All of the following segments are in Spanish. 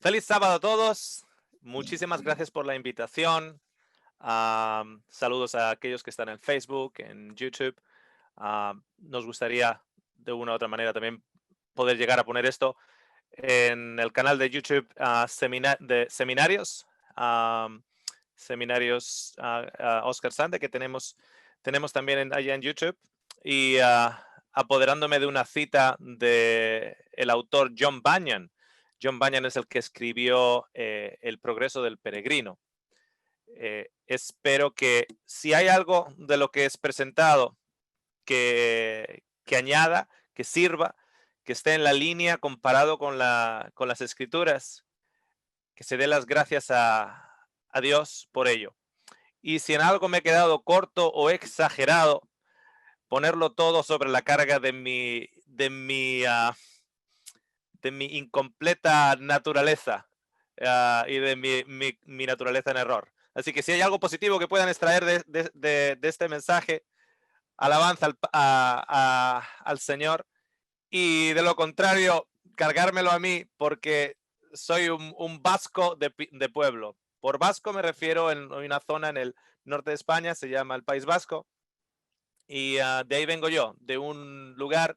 Feliz sábado a todos. Muchísimas gracias por la invitación. Saludos a aquellos que están en Facebook, en YouTube. Nos gustaría de una u otra manera también poder llegar a poner esto en el canal de YouTube de seminarios. am, Seminarios Oscar Sande que tenemos también allá en YouTube. Y apoderándome de una cita de el autor John Bunyan. John Bunyan es el que escribió El progreso del peregrino. Espero que si hay algo de lo que es presentado que añada, que sirva, que esté en la línea comparado con las escrituras, que se dé las gracias a Dios por ello. Y si en algo me he quedado corto o exagerado, ponerlo todo sobre la carga de mi incompleta naturaleza y de mi naturaleza en error. Así que si hay algo positivo que puedan extraer de este mensaje, alabanza al Señor. Y de lo contrario, cargármelo a mí porque soy un vasco de pueblo. Por vasco me refiero en una zona en el norte de España, se llama el País Vasco, y de ahí vengo yo, de un lugar,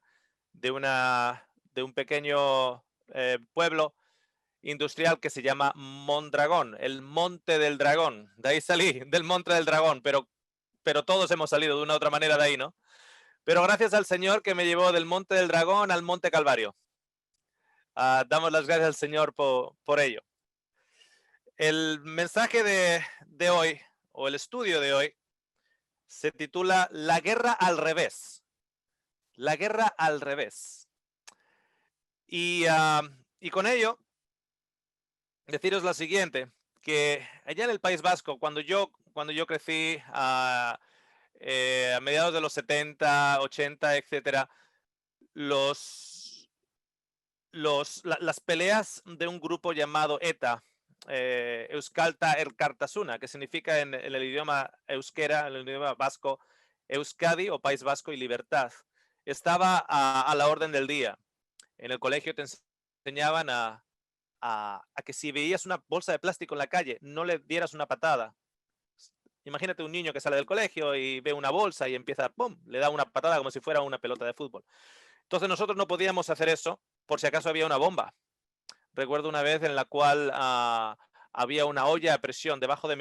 de un pequeño pueblo industrial que se llama Mondragón, el Monte del Dragón. De ahí salí, del Monte del Dragón, pero todos hemos salido de una u otra manera de ahí, ¿no? Pero gracias al Señor que me llevó del Monte del Dragón al Monte Calvario. Damos las gracias al Señor por ello. El mensaje de hoy, o el estudio de hoy, se titula La guerra al revés. La guerra al revés. Y con ello, deciros lo siguiente, que allá en el País Vasco, cuando yo crecí a mediados de los 70, 80, etcétera, las peleas de un grupo llamado ETA, Euskalta Elkartasuna, que significa en el idioma euskera, en el idioma vasco, Euskadi o País Vasco y libertad, estaba a la orden del día. En el colegio te enseñaban a que si veías una bolsa de plástico en la calle, no le dieras una patada. Imagínate un niño que sale del colegio y ve una bolsa y empieza, ¡pum!, le da una patada como si fuera una pelota de fútbol. Entonces nosotros no podíamos hacer eso por si acaso había una bomba. Recuerdo una vez en la cual había una olla a presión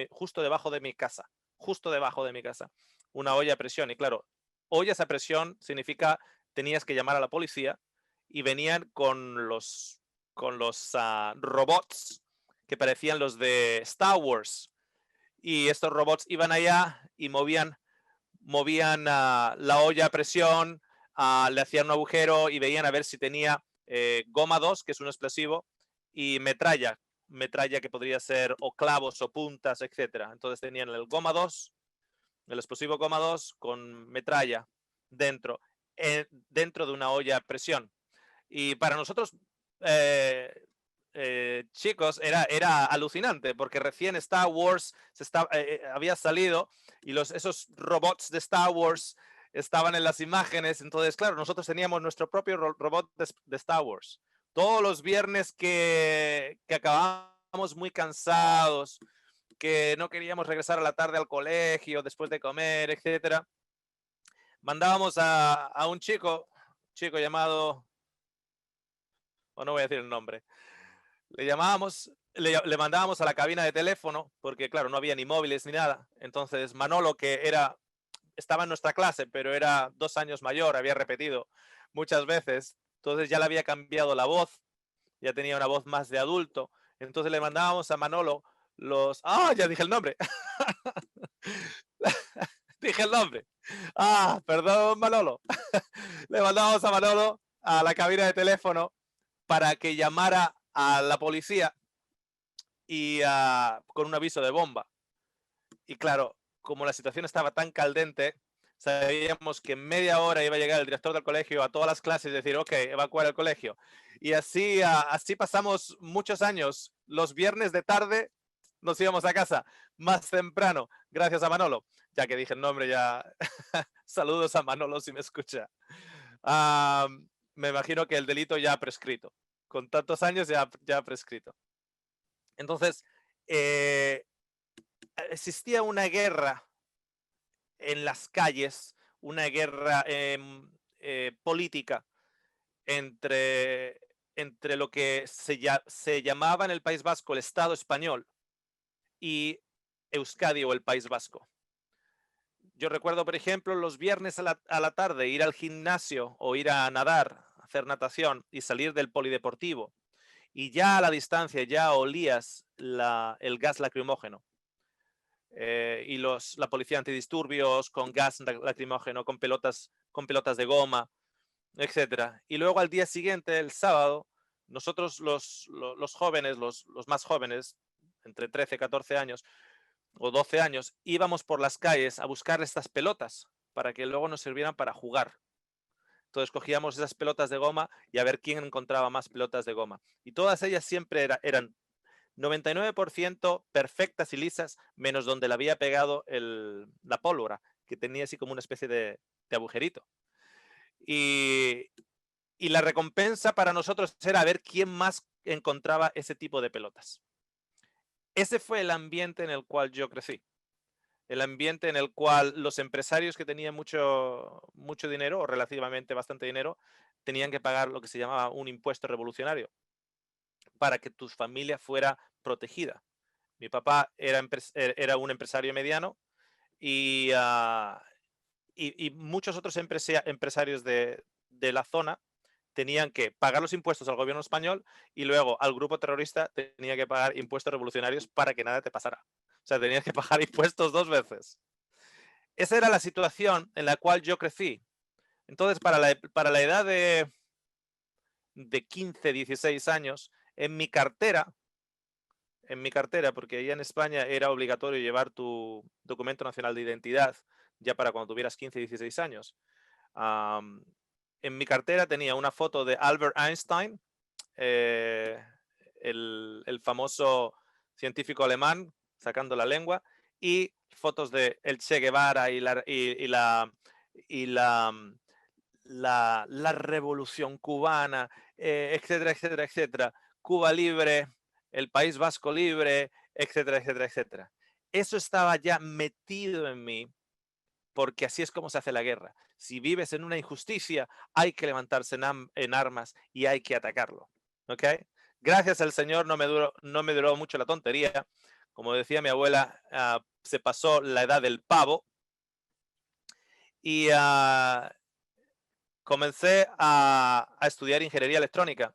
justo debajo de mi casa, una olla a presión. Y claro, ollas a presión significa tenías que llamar a la policía y venían con los robots que parecían los de Star Wars. Y estos robots iban allá y movían la olla a presión, le hacían un agujero y veían a ver si tenía goma 2, que es un explosivo, y metralla que podría ser o clavos o puntas, etcétera. Entonces tenían el goma 2, el explosivo goma 2 con metralla dentro, dentro de una olla a presión. Y para nosotros, chicos, era alucinante porque recién Star Wars había salido y esos robots de Star Wars estaban en las imágenes. Entonces, claro, nosotros teníamos nuestro propio robot de Star Wars. Todos los viernes que acabábamos muy cansados, que no queríamos regresar a la tarde al colegio después de comer, etcétera, mandábamos a un chico llamado, o no voy a decir el nombre, le mandábamos a la cabina de teléfono, porque claro, no había ni móviles ni nada. Entonces Manolo, estaba en nuestra clase, pero era 2 años mayor, había repetido muchas veces, entonces ya le había cambiado la voz, ya tenía una voz más de adulto. Entonces le mandábamos a Manolo ya dije el nombre. Dije el nombre. Perdón, Manolo. Le mandábamos a Manolo a la cabina de teléfono para que llamara a la policía y con un aviso de bomba. Y claro, como la situación estaba tan caldente, sabíamos que en media hora iba a llegar el director del colegio a todas las clases y decir, ok, evacuar el colegio. Y así pasamos muchos años. Los viernes de tarde nos íbamos a casa más temprano, gracias a Manolo. Ya que dije el nombre, ya saludos a Manolo si me escucha. Me imagino que el delito ya ha prescrito. Con tantos años ya ha prescrito. Entonces, existía una guerra en las calles, una guerra política entre, entre lo que se llamaba en el País Vasco el Estado español y Euskadi o el País Vasco. Yo recuerdo, por ejemplo, los viernes a la tarde ir al gimnasio o ir a nadar, hacer natación y salir del polideportivo. Y ya a la distancia ya olías el gas lacrimógeno. Y la policía antidisturbios con gas lacrimógeno, con pelotas de goma, etcétera. Y luego al día siguiente, el sábado, nosotros los jóvenes, los más jóvenes, entre 13 y 14 años o 12 años, íbamos por las calles a buscar estas pelotas para que luego nos sirvieran para jugar. Entonces cogíamos esas pelotas de goma y a ver quién encontraba más pelotas de goma. Y todas ellas siempre eran 99% perfectas y lisas, menos donde le había pegado la pólvora, que tenía así como una especie de agujerito. Y la recompensa para nosotros era ver quién más encontraba ese tipo de pelotas. Ese fue el ambiente en el cual yo crecí. El ambiente en el cual los empresarios que tenían mucho dinero, o relativamente bastante dinero, tenían que pagar lo que se llamaba un impuesto revolucionario para que tu familia fuera protegida. Mi papá era un empresario mediano y, y muchos otros empresarios de la zona tenían que pagar los impuestos al gobierno español y luego al grupo terrorista tenía que pagar impuestos revolucionarios para que nada te pasara. O sea, tenías que pagar impuestos 2 veces. Esa era la situación en la cual yo crecí. Entonces, para la edad de 15, 16 años, en mi cartera, porque allá en España era obligatorio llevar tu documento nacional de identidad ya para cuando tuvieras 15, 16 años. En mi cartera tenía una foto de Albert Einstein, el famoso científico alemán sacando la lengua, y fotos de el Che Guevara y la revolución cubana, etcétera, etcétera, etcétera. Cuba libre, el País Vasco libre, etcétera, etcétera, etcétera. Eso estaba ya metido en mí porque así es como se hace la guerra. Si vives en una injusticia, hay que levantarse en armas y hay que atacarlo. ¿Ok? Gracias al Señor no me duró mucho la tontería. Como decía mi abuela, se pasó la edad del pavo y comencé a estudiar ingeniería electrónica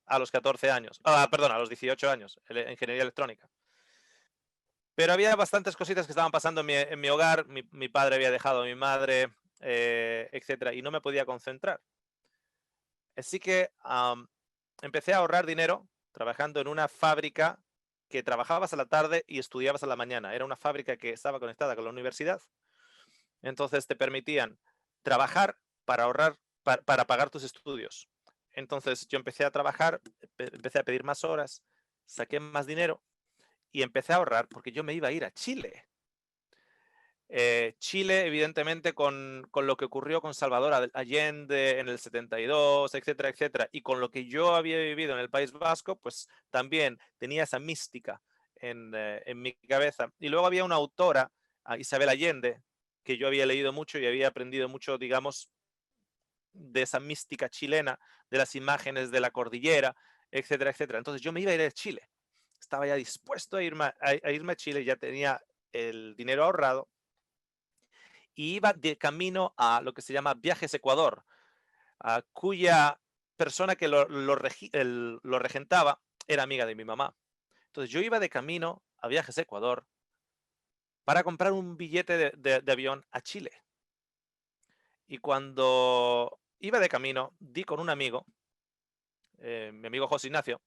a los 14 años. Perdón, a los 18 años, ingeniería electrónica. Pero había bastantes cositas que estaban pasando en mi hogar. Mi padre había dejado a mi madre, etcétera, y no me podía concentrar. Así que empecé a ahorrar dinero trabajando en una fábrica que trabajabas a la tarde y estudiabas a la mañana. Era una fábrica que estaba conectada con la universidad. Entonces te permitían trabajar para ahorrar, para pagar tus estudios. Entonces yo empecé a trabajar, empecé a pedir más horas, saqué más dinero y empecé a ahorrar porque yo me iba a ir a Chile. Chile, evidentemente, con lo que ocurrió con Salvador Allende en el 72, etcétera, etcétera, y con lo que yo había vivido en el País Vasco, pues también tenía esa mística en mi cabeza. Y luego había una autora, Isabel Allende, que yo había leído mucho y había aprendido mucho, digamos, de esa mística chilena, de las imágenes de la cordillera, etcétera, etcétera. Entonces yo me iba a ir a Chile. Estaba ya dispuesto a irme a Chile, ya tenía el dinero ahorrado y iba de camino a lo que se llama Viajes Ecuador, cuya persona que lo regentaba era amiga de mi mamá. Entonces yo iba de camino a Viajes Ecuador para comprar un billete de avión a Chile. Y cuando iba de camino, di con un amigo, mi amigo José Ignacio,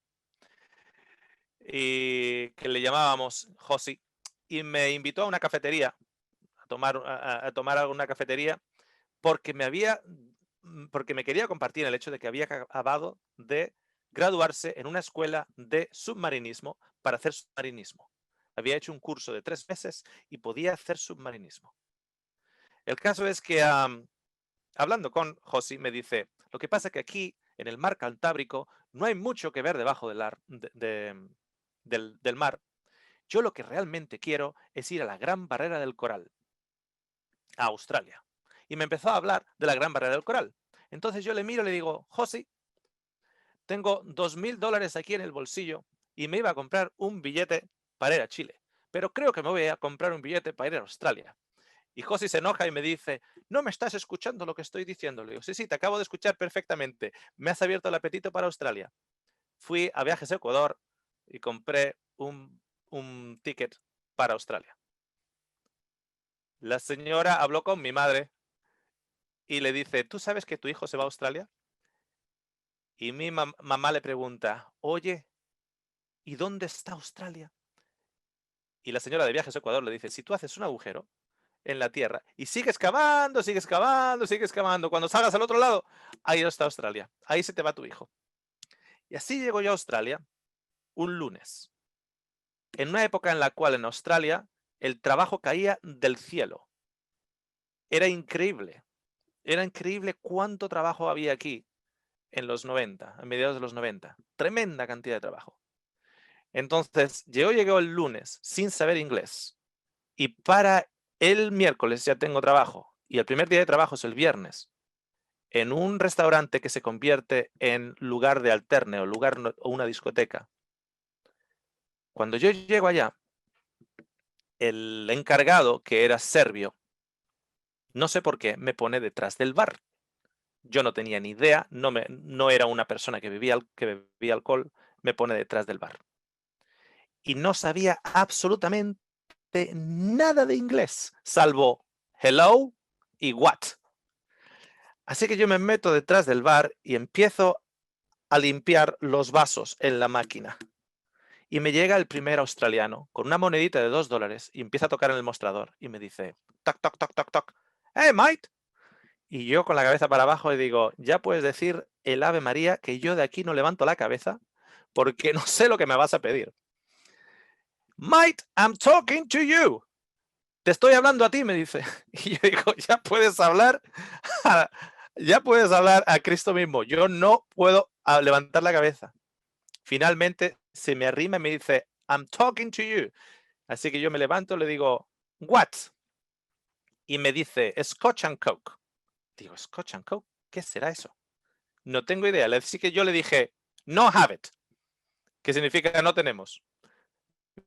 y que le llamábamos Josi, y me invitó a una cafetería, a tomar algo en una cafetería, porque porque me quería compartir el hecho de que había acabado de graduarse en una escuela de submarinismo para hacer submarinismo. Había hecho un curso de 3 meses y podía hacer submarinismo. El caso es que hablando con Josi me dice, lo que pasa es que aquí en el mar Cantábrico no hay mucho que ver debajo del mar. Yo lo que realmente quiero es ir a la Gran Barrera del Coral, a Australia. Y me empezó a hablar de la Gran Barrera del Coral. Entonces yo le miro y le digo, José, tengo $2000 aquí en el bolsillo y me iba a comprar un billete para ir a Chile. Pero creo que me voy a comprar un billete para ir a Australia. Y José se enoja y me dice, no me estás escuchando lo que estoy diciendo. Le digo, sí, te acabo de escuchar perfectamente. Me has abierto el apetito para Australia. Fui a Viajes a Ecuador y compré un ticket para Australia. La señora habló con mi madre y le dice, ¿tú sabes que tu hijo se va a Australia? Y mi mamá le pregunta, oye, ¿y dónde está Australia? Y la señora de Viajes a Ecuador le dice, si tú haces un agujero en la tierra y sigues cavando, sigues cavando, sigues cavando, cuando salgas al otro lado, ahí está Australia, ahí se te va tu hijo. Y así llego yo a Australia un lunes, en una época en la cual en Australia el trabajo caía del cielo. Era increíble cuánto trabajo había aquí en los 90, a mediados de los 90. Tremenda cantidad de trabajo. Entonces, yo llegué el lunes sin saber inglés y para el miércoles ya tengo trabajo y el primer día de trabajo es el viernes en un restaurante que se convierte en lugar de alterne o una discoteca. Cuando yo llego allá, el encargado, que era serbio, no sé por qué, me pone detrás del bar. Yo no tenía ni idea, no era una persona que bebía alcohol, me pone detrás del bar. Y no sabía absolutamente nada de inglés, salvo hello y what. Así que yo me meto detrás del bar y empiezo a limpiar los vasos en la máquina. Y me llega el primer australiano con una monedita de $2 y empieza a tocar en el mostrador y me dice, toc, toc, toc, toc, toc, hey, mate. Y yo con la cabeza para abajo le digo, ya puedes decir el Ave María que yo de aquí no levanto la cabeza porque no sé lo que me vas a pedir. Mate, I'm talking to you. Te estoy hablando a ti, me dice. Y yo digo, ya puedes hablar a Cristo mismo. Yo no puedo levantar la cabeza. Finalmente se me arrima y me dice, I'm talking to you. Así que yo me levanto y le digo, what? Y me dice, Scotch and Coke. Digo, Scotch and Coke, ¿qué será eso? No tengo idea. Así que yo le dije, no have it, que significa no tenemos.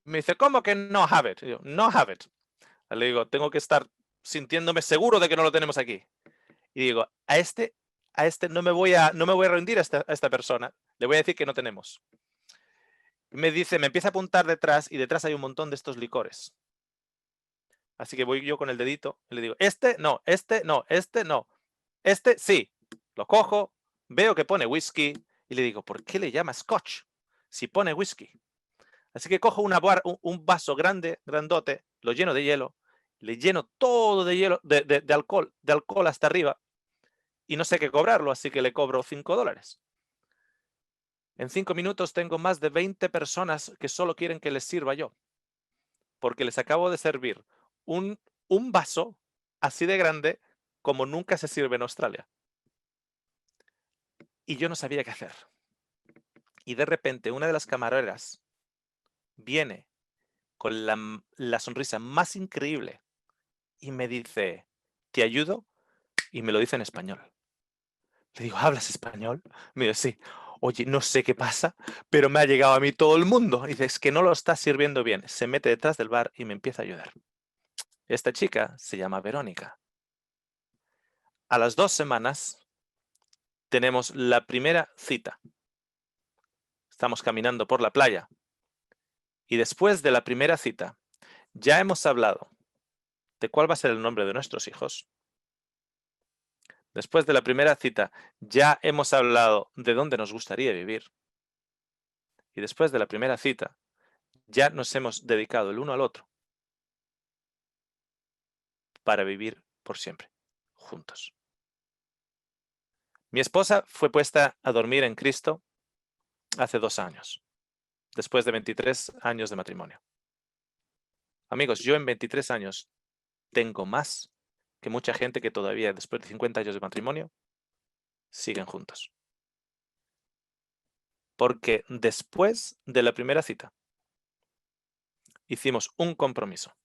Me dice, ¿cómo que no have it? Y yo, no have it. Le digo, tengo que estar sintiéndome seguro de que no lo tenemos aquí. Y digo, a este no me voy a rendir a esta persona. Le voy a decir que no tenemos. Me dice, me empieza a apuntar detrás y detrás hay un montón de estos licores. Así que voy yo con el dedito y le digo, este no, este no, este no, este sí. Lo cojo, veo que pone whisky y le digo, ¿por qué le llama scotch si pone whisky? Así que cojo un vaso grande, grandote, lo lleno de hielo, le lleno todo de hielo, de alcohol hasta arriba y no sé qué cobrarlo, así que le cobro $5. En 5 minutos tengo más de 20 personas que solo quieren que les sirva yo, porque les acabo de servir un vaso así de grande como nunca se sirve en Australia. Y yo no sabía qué hacer. Y de repente una de las camareras viene con la sonrisa más increíble y me dice, ¿te ayudo? Y me lo dice en español. Le digo, ¿hablas español? Me dice, sí. Oye, no sé qué pasa, pero me ha llegado a mí todo el mundo. Y dice, es que no lo estás sirviendo bien. Se mete detrás del bar y me empieza a ayudar. Esta chica se llama Verónica. A las 2 semanas tenemos la primera cita. Estamos caminando por la playa. Y después de la primera cita, ya hemos hablado de cuál va a ser el nombre de nuestros hijos. Después de la primera cita, ya hemos hablado de dónde nos gustaría vivir. Y después de la primera cita, ya nos hemos dedicado el uno al otro para vivir por siempre, juntos. Mi esposa fue puesta a dormir en Cristo hace 2 años, después de 23 años de matrimonio. Amigos, yo en 23 años tengo más que mucha gente que todavía, después de 50 años de matrimonio, siguen juntos. Porque después de la primera cita, hicimos un compromiso.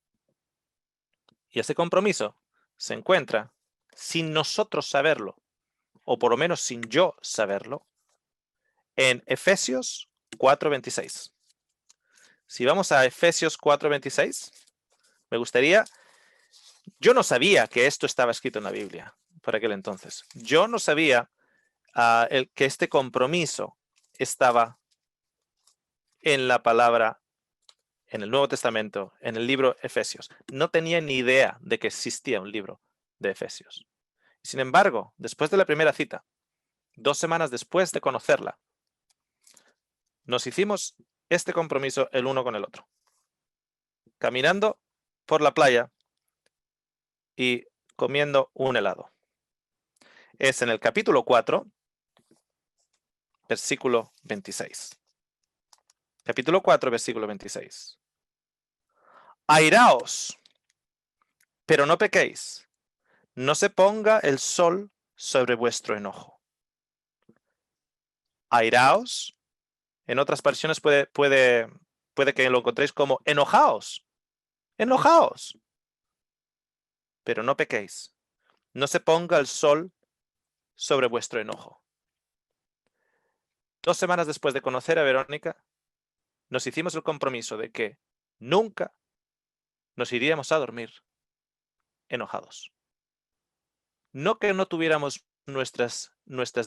Y ese compromiso se encuentra, sin nosotros saberlo, o por lo menos sin yo saberlo, en Efesios 4:26. Si vamos a Efesios 4:26, me gustaría... Yo no sabía que esto estaba escrito en la Biblia por aquel entonces. Yo no sabía que este compromiso estaba en la palabra, en el Nuevo Testamento, en el libro Efesios. No tenía ni idea de que existía un libro de Efesios. Sin embargo, después de la primera cita, 2 semanas después de conocerla, nos hicimos este compromiso el uno con el otro. Caminando por la playa y comiendo un helado. Es en el capítulo 4, versículo 26. Capítulo 4, versículo 26. Airaos, pero no pequéis. No se ponga el sol sobre vuestro enojo. Airaos, en otras versiones puede que lo encontréis como enojaos. Enojaos, pero no pequéis. No se ponga el sol sobre vuestro enojo. 2 semanas después de conocer a Verónica, nos hicimos el compromiso de que nunca nos iríamos a dormir enojados. No que no tuviéramos nuestras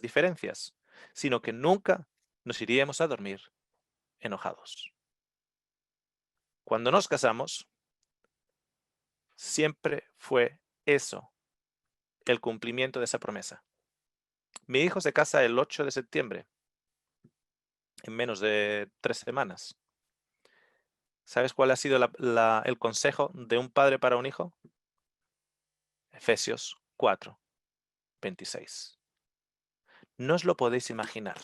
diferencias, sino que nunca nos iríamos a dormir enojados. Cuando nos casamos, siempre fue eso, el cumplimiento de esa promesa. Mi hijo se casa el 8 de septiembre, en menos de 3 semanas. ¿Sabes cuál ha sido el consejo de un padre para un hijo? Efesios 4:26. No os lo podéis imaginar,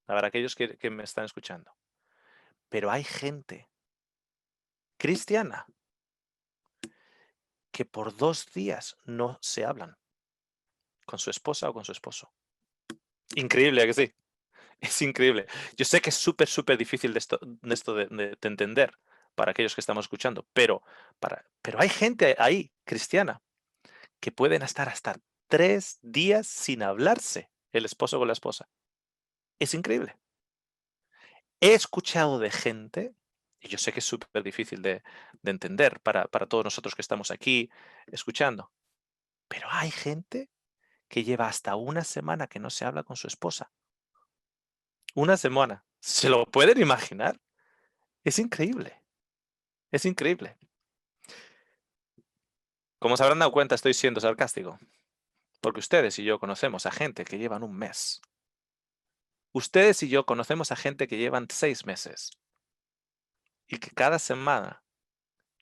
para aquellos que me están escuchando. Pero hay gente cristiana que por 2 días no se hablan con su esposa o con su esposo. Increíble, ¿a que sí? Es increíble. Yo sé que es súper difícil de esto de entender para aquellos que estamos escuchando, pero hay gente ahí, cristiana, que pueden estar hasta 3 días sin hablarse el esposo con la esposa. Es increíble. He escuchado de gente, y yo sé que es súper difícil de entender para todos nosotros que estamos aquí escuchando, pero hay gente que lleva hasta 1 semana que no se habla con su esposa. 1 semana. ¿Se lo pueden imaginar? Es increíble. Es increíble. Como se habrán dado cuenta, estoy siendo sarcástico. Porque ustedes y yo conocemos a gente que llevan 1 mes. Ustedes y yo conocemos a gente que llevan 6 meses. Y que cada semana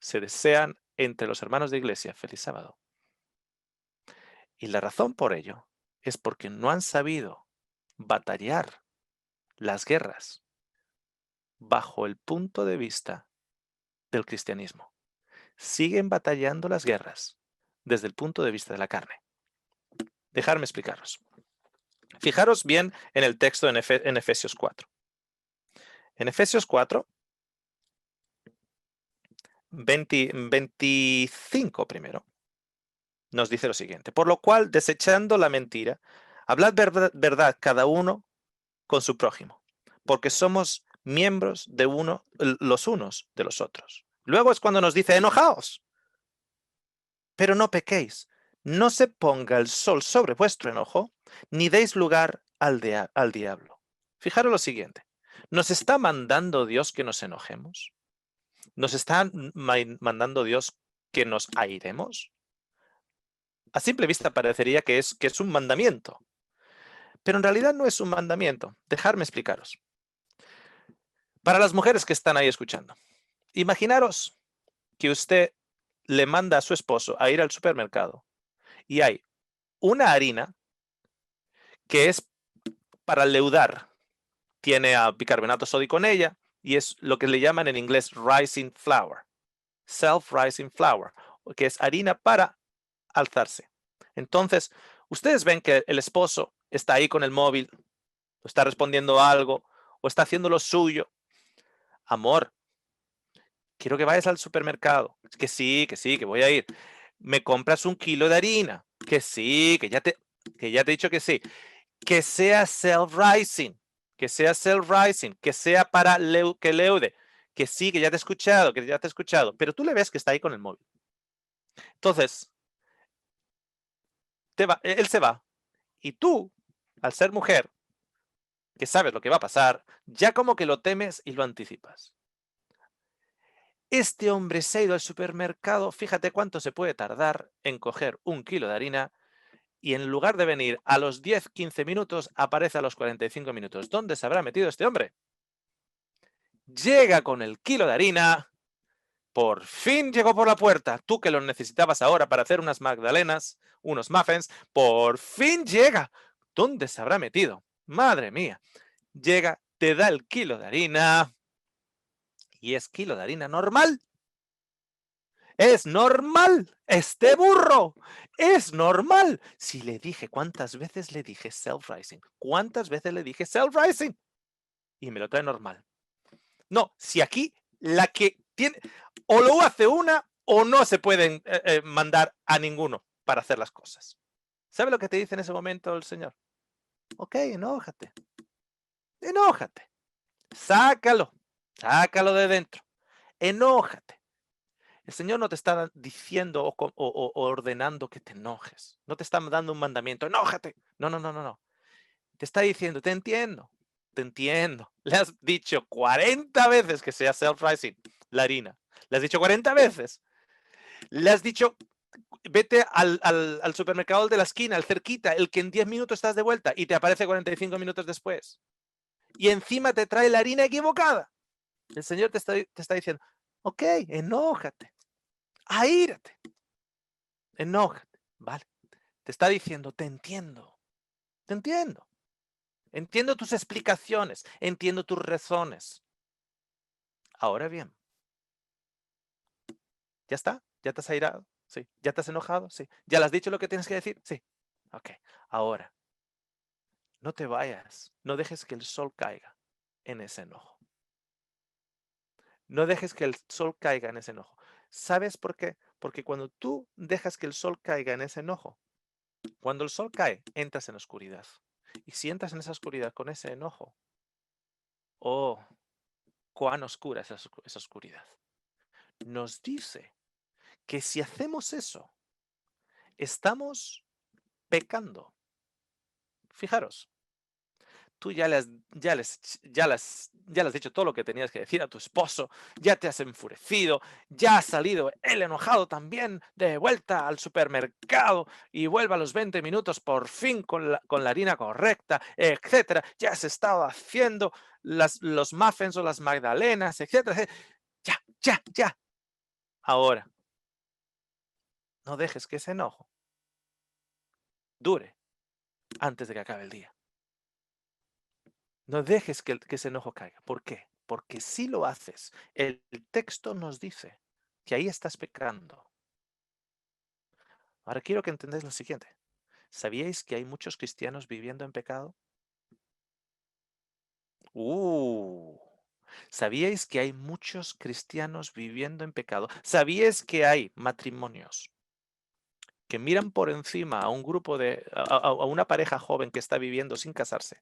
se desean entre los hermanos de iglesia feliz sábado. Y la razón por ello es porque no han sabido batallar las guerras bajo el punto de vista del cristianismo. Siguen batallando las guerras desde el punto de vista de la carne. Dejadme explicaros. Fijaros bien en el texto en Efesios 4. En Efesios 4, 25 primero, nos dice lo siguiente. Por lo cual, desechando la mentira, hablad verdad cada uno con su prójimo, porque somos miembros de los unos de los otros. Luego es cuando nos dice, enojaos, pero no pequéis. No se ponga el sol sobre vuestro enojo, ni deis lugar al diablo. Fijaros lo siguiente. ¿Nos está mandando Dios que nos enojemos? ¿Nos está mandando Dios que nos airemos? A simple vista parecería que es un mandamiento. Pero en realidad no es un mandamiento. Dejadme explicaros. Para las mujeres que están ahí escuchando, imaginaros que usted le manda a su esposo a ir al supermercado y hay una harina que es para leudar. Tiene bicarbonato sódico en ella y es lo que le llaman en inglés rising flour, self-rising flour, que es harina para alzarse. Entonces, ustedes ven que el esposo está ahí con el móvil, o está respondiendo a algo, o está haciendo lo suyo. Amor, quiero que vayas al supermercado. Que sí, que voy a ir. Me compras 1 kilo de harina. Que sí, que ya te he dicho que sí. Que sea self-rising, que sea self-rising, que sea para que leude. Que sí, que ya te he escuchado, pero tú le ves que está ahí con el móvil. Entonces, él se va. Y tú, al ser mujer, que sabes lo que va a pasar, ya como que lo temes y lo anticipas. Este hombre se ha ido al supermercado, fíjate cuánto se puede tardar en coger 1 kilo de harina y en lugar de venir a los 10-15 minutos, aparece a los 45 minutos. ¿Dónde se habrá metido este hombre? Llega con el kilo de harina, por fin llegó por la puerta. Tú que lo necesitabas ahora para hacer unas magdalenas, unos muffins, por fin llega. ¿Dónde se habrá metido? Madre mía. Llega, te da el kilo de harina y es kilo de harina normal. Es normal. Este burro es normal. Si le dije, ¿cuántas veces le dije self-rising? ¿Cuántas veces le dije self-rising? Y me lo trae normal. No, si aquí la que tiene, o lo hace una o no se pueden mandar a ninguno para hacer las cosas. ¿Sabe lo que te dice en ese momento el Señor? Ok, enójate. Enójate. Sácalo. Sácalo de dentro. Enójate. El Señor no te está diciendo o ordenando que te enojes. No te está dando un mandamiento. Enójate. No, no, no, no, no. Te está diciendo, te entiendo. Te entiendo. Le has dicho 40 veces que sea self-rising la harina. Le has dicho 40 veces. Le has dicho, vete al supermercado de la esquina, el cerquita, el que en 10 minutos estás de vuelta y te aparece 45 minutos después. Y encima te trae la harina equivocada. El Señor te está diciendo, ok, enójate, aírate, enójate, ¿vale? Te está diciendo, te entiendo, te entiendo. Entiendo tus explicaciones, entiendo tus razones. Ahora bien, ¿ya está? ¿Ya te has airado? Sí. ¿Ya te has enojado? Sí. ¿Ya le has dicho lo que tienes que decir? Sí. Ok. Ahora, no te vayas. No dejes que el sol caiga en ese enojo. No dejes que el sol caiga en ese enojo. ¿Sabes por qué? Porque cuando tú dejas que el sol caiga en ese enojo, cuando el sol cae, entras en oscuridad. Y si entras en esa oscuridad con ese enojo, oh, cuán oscura es esa oscuridad. Nos dice que si hacemos eso, estamos pecando. Fijaros, tú ya le has dicho todo lo que tenías que decir a tu esposo, ya te has enfurecido, ya ha salido él enojado también de vuelta al supermercado y vuelve a los 20 minutos por fin con la harina correcta, etcétera. Ya has estado haciendo los muffins o las magdalenas, etcétera, etcétera. Ya. Ahora, no dejes que ese enojo dure antes de que acabe el día. No dejes que ese enojo caiga. ¿Por qué? Porque si lo haces, el texto nos dice que ahí estás pecando. Ahora quiero que entendáis lo siguiente. ¿Sabíais que hay muchos cristianos viviendo en pecado? ¿Sabíais que hay muchos cristianos viviendo en pecado? ¿Sabíais que hay matrimonios que miran por encima a un grupo a una pareja joven que está viviendo sin casarse?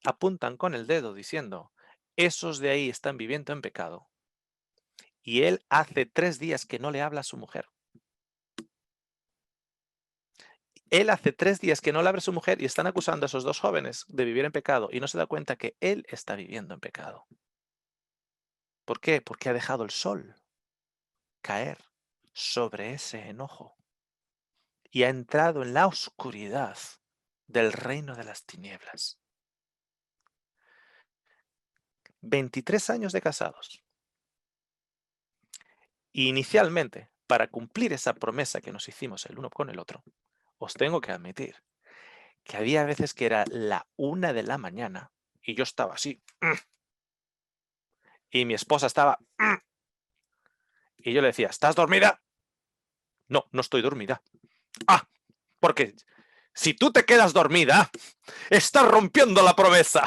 Apuntan con el dedo diciendo, esos de ahí están viviendo en pecado. Y él hace 3 días que no le habla a su mujer. Él hace 3 días que no le habla a su mujer y están acusando a esos 2 jóvenes de vivir en pecado y no se da cuenta que él está viviendo en pecado. ¿Por qué? Porque ha dejado el sol caer sobre ese enojo y ha entrado en la oscuridad del reino de las tinieblas. 23 años de casados. Y inicialmente, para cumplir esa promesa que nos hicimos el uno con el otro, os tengo que admitir que había veces que era la 1 de la mañana y yo estaba así. Y mi esposa estaba. Y yo le decía, ¿estás dormida? No, no estoy dormida. Ah, porque si tú te quedas dormida, estás rompiendo la promesa.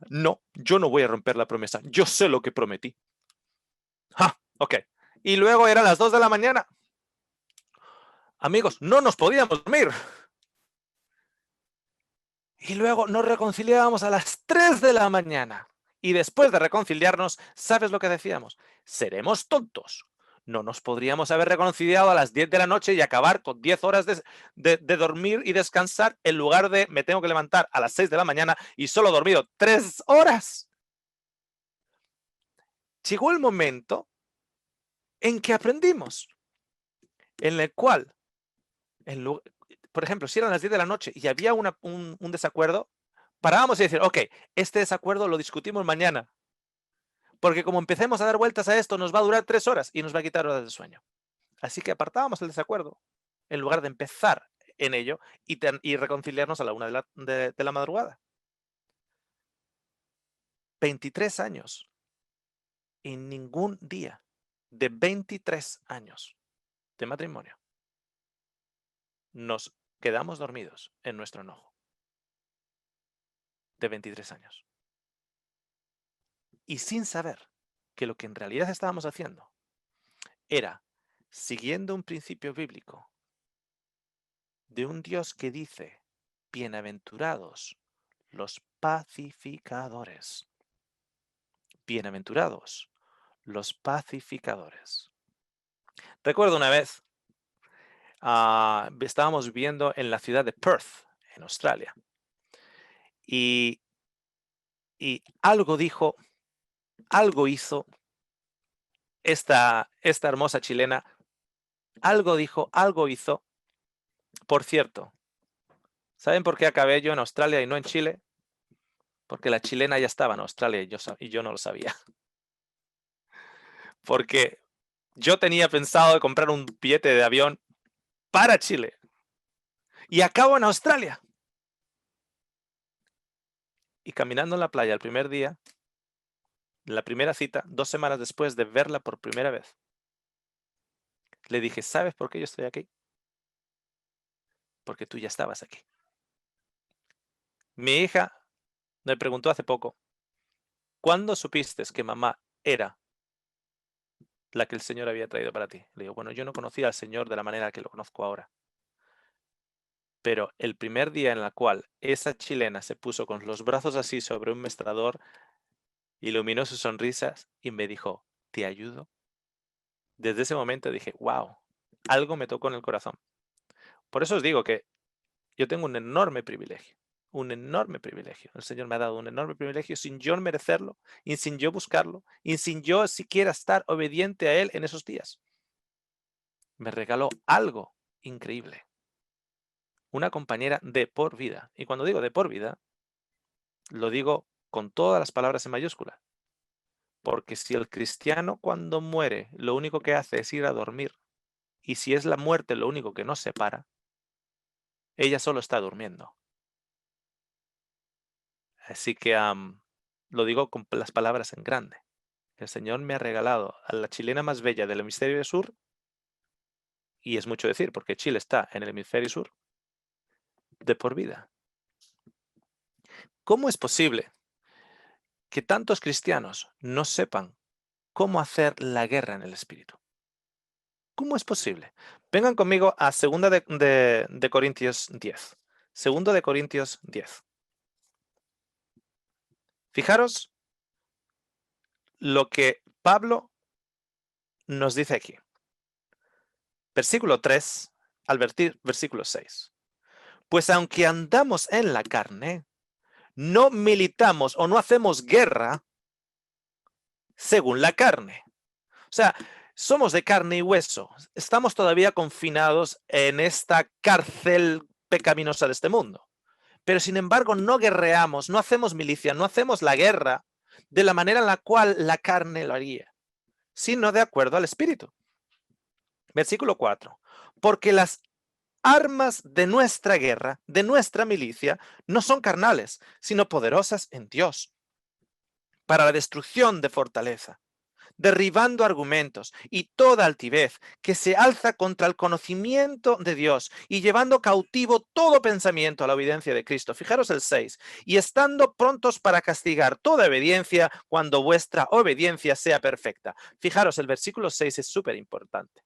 No, yo no voy a romper la promesa. Yo sé lo que prometí. Ok. Y luego eran las 2 de la mañana. Amigos, no nos podíamos dormir. Y luego nos reconciliábamos a las 3 de la mañana. Y después de reconciliarnos, ¿sabes lo que decíamos? Seremos tontos. No nos podríamos haber reconciliado a las 10 de la noche y acabar con 10 horas de dormir y descansar en lugar de me tengo que levantar a las 6 de la mañana y solo he dormido 3 horas. Llegó el momento en que aprendimos, en el cual, por ejemplo, si eran las 10 de la noche y había un desacuerdo, parábamos y decir, ok, este desacuerdo lo discutimos mañana. Porque como empecemos a dar vueltas a esto, nos va a durar 3 horas y nos va a quitar horas de sueño. Así que apartábamos el desacuerdo en lugar de empezar en ello y reconciliarnos a la 1 de la madrugada. 23 años. En ningún día de 23 años de matrimonio nos quedamos dormidos en nuestro enojo. De 23 años. Y sin saber que lo que en realidad estábamos haciendo era siguiendo un principio bíblico de un Dios que dice, bienaventurados los pacificadores. Bienaventurados los pacificadores. Recuerdo una vez, estábamos viviendo en la ciudad de Perth, en Australia, y algo dijo, algo hizo esta hermosa chilena, algo dijo, algo hizo. Por cierto, ¿saben por qué acabé yo en Australia y no en Chile? Porque la chilena ya estaba en Australia y yo no lo sabía. Porque yo tenía pensado de comprar un billete de avión para Chile y acabo en Australia. Y caminando en la playa el primer día, la primera cita, 2 semanas después de verla por primera vez, le dije, ¿sabes por qué yo estoy aquí? Porque tú ya estabas aquí. Mi hija me preguntó hace poco, ¿cuándo supiste que mamá era la que el Señor había traído para ti? Le digo, bueno, yo no conocía al Señor de la manera que lo conozco ahora. Pero el primer día en el cual esa chilena se puso con los brazos así sobre un mostrador, iluminó sus sonrisas y me dijo, ¿te ayudo? Desde ese momento dije, wow, algo me tocó en el corazón. Por eso os digo que yo tengo un enorme privilegio. Un enorme privilegio. El Señor me ha dado un enorme privilegio sin yo merecerlo, y sin yo buscarlo, y sin yo siquiera estar obediente a Él en esos días. Me regaló algo increíble. Una compañera de por vida. Y cuando digo de por vida, lo digo con todas las palabras en mayúscula. Porque si el cristiano cuando muere lo único que hace es ir a dormir, y si es la muerte lo único que nos separa, ella solo está durmiendo. Así que lo digo con las palabras en grande. El Señor me ha regalado a la chilena más bella del hemisferio sur, y es mucho decir porque Chile está en el hemisferio sur, de por vida. ¿Cómo es posible que tantos cristianos no sepan cómo hacer la guerra en el espíritu? ¿Cómo es posible? Vengan conmigo a 2 de Corintios 10. 2 de Corintios 10. Fijaros lo que Pablo nos dice aquí. Versículo 3 al versículo 6. Pues aunque andamos en la carne, no militamos o no hacemos guerra según la carne. O sea, somos de carne y hueso. Estamos todavía confinados en esta cárcel pecaminosa de este mundo. Pero sin embargo no guerreamos, no hacemos milicia, no hacemos la guerra de la manera en la cual la carne lo haría, sino de acuerdo al Espíritu. Versículo 4. Porque las armas de nuestra guerra, de nuestra milicia, no son carnales, sino poderosas en Dios, para la destrucción de fortaleza, derribando argumentos y toda altivez que se alza contra el conocimiento de Dios y llevando cautivo todo pensamiento a la obediencia de Cristo. Fijaros el 6. Y estando prontos para castigar toda obediencia cuando vuestra obediencia sea perfecta. Fijaros, el versículo 6 es súper importante.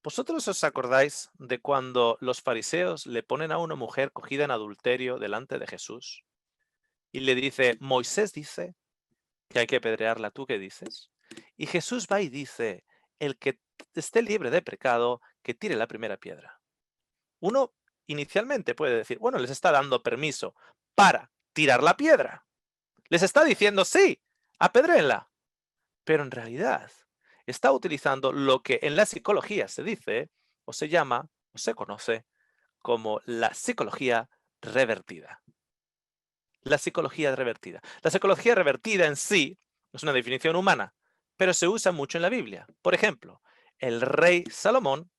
¿Vosotros os acordáis de cuando los fariseos le ponen a una mujer cogida en adulterio delante de Jesús y le dice, Moisés dice que hay que apedrearla, ¿tú qué dices? Y Jesús va y dice, el que esté libre de pecado, que tire la primera piedra. Uno inicialmente puede decir, bueno, les está dando permiso para tirar la piedra. Les está diciendo, sí, apedréenla. Pero en realidad está utilizando lo que en la psicología se dice, o se llama, o se conoce como la psicología revertida. La psicología revertida. La psicología revertida en sí es una definición humana, pero se usa mucho en la Biblia. Por ejemplo, el rey Salomón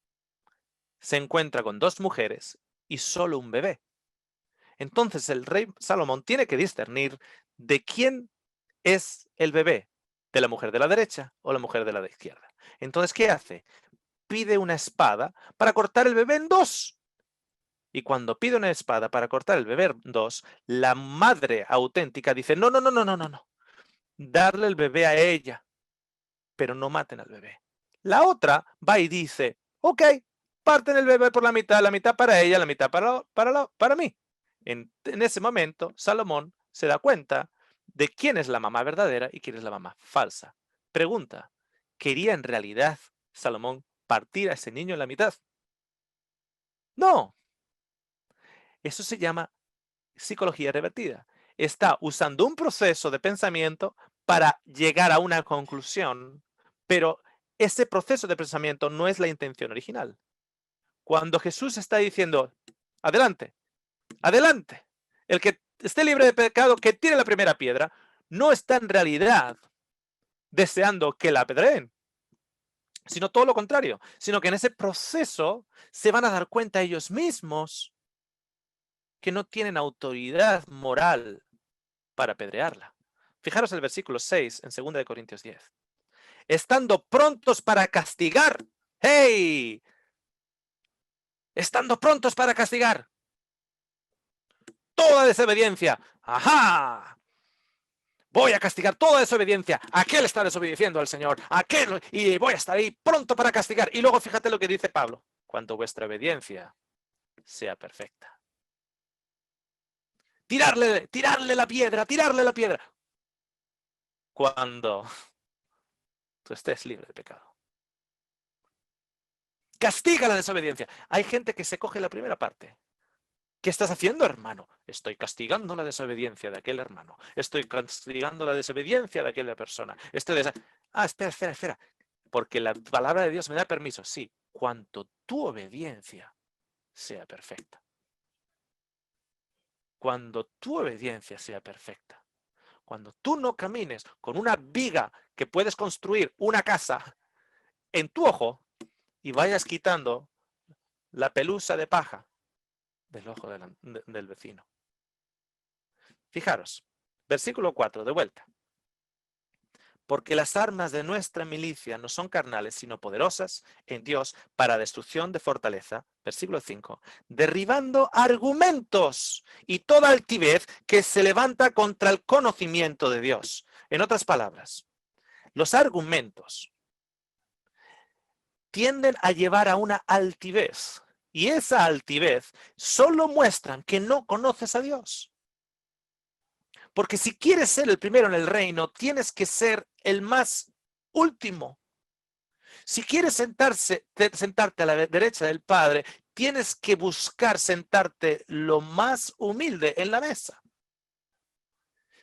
se encuentra con 2 mujeres y solo un bebé. Entonces el rey Salomón tiene que discernir de quién es el bebé, de la mujer de la derecha o la mujer de la izquierda. Entonces, ¿qué hace? Pide una espada para cortar el bebé en 2. Y cuando pide una espada para cortar el bebé en 2, la madre auténtica dice, no, no, no, no, no, no, no. Darle el bebé a ella, pero no maten al bebé. La otra va y dice, ok, parten el bebé por la mitad para ella, la mitad para mí. En ese momento, Salomón se da cuenta de quién es la mamá verdadera y quién es la mamá falsa. Pregunta, ¿quería en realidad Salomón partir a ese niño en la mitad? No, eso se llama psicología revertida. Está usando un proceso de pensamiento para llegar a una conclusión, pero ese proceso de pensamiento no es la intención original. Cuando Jesús está diciendo, adelante, adelante, el que esté libre de pecado, que tire la primera piedra, no está en realidad deseando que la apedreen, sino todo lo contrario, sino que en ese proceso se van a dar cuenta ellos mismos que no tienen autoridad moral para apedrearla. Fijaros el versículo 6 en 2 de Corintios 10. Estando prontos para castigar. ¡Hey! Estando prontos para castigar toda desobediencia. ¡Ajá! Voy a castigar toda desobediencia. Aquel está desobedeciendo al Señor. Aquel, y voy a estar ahí pronto para castigar. Y luego fíjate lo que dice Pablo. Cuando vuestra obediencia sea perfecta. Tirarle la piedra, tirarle la piedra. Cuando tú estés libre de pecado. Castiga la desobediencia. Hay gente que se coge la primera parte. ¿Qué estás haciendo, hermano? Estoy castigando la desobediencia de aquel hermano. Estoy castigando la desobediencia de aquella persona. Espera. Porque la palabra de Dios me da permiso. Sí, cuanto tu obediencia sea perfecta. Cuando tu obediencia sea perfecta. Cuando tú no camines con una viga que puedes construir una casa en tu ojo y vayas quitando la pelusa de paja del ojo del vecino. Fijaros, versículo 4, de vuelta. Porque las armas de nuestra milicia no son carnales, sino poderosas en Dios para destrucción de fortaleza. Versículo 5. Derribando argumentos y toda altivez que se levanta contra el conocimiento de Dios. En otras palabras, los argumentos tienden a llevar a una altivez. Y esa altivez solo muestran que no conoces a Dios. Porque si quieres ser el primero en el reino, tienes que ser el más último. Si quieres sentarte a la derecha del Padre, tienes que buscar sentarte lo más humilde en la mesa.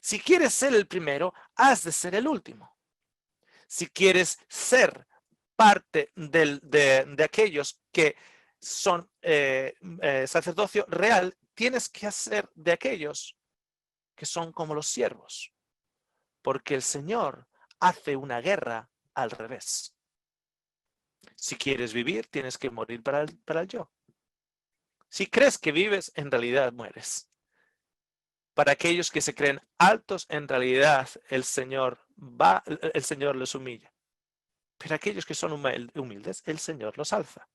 Si quieres ser el primero, has de ser el último. Si quieres ser parte de aquellos que son sacerdocio real, tienes que hacer de aquellos que son como los siervos. Porque el Señor hace una guerra al revés. Si quieres vivir, tienes que morir para el yo. Si crees que vives, en realidad mueres. Para aquellos que se creen altos, en realidad el Señor los humilla. Pero aquellos que son humildes, el Señor los alza.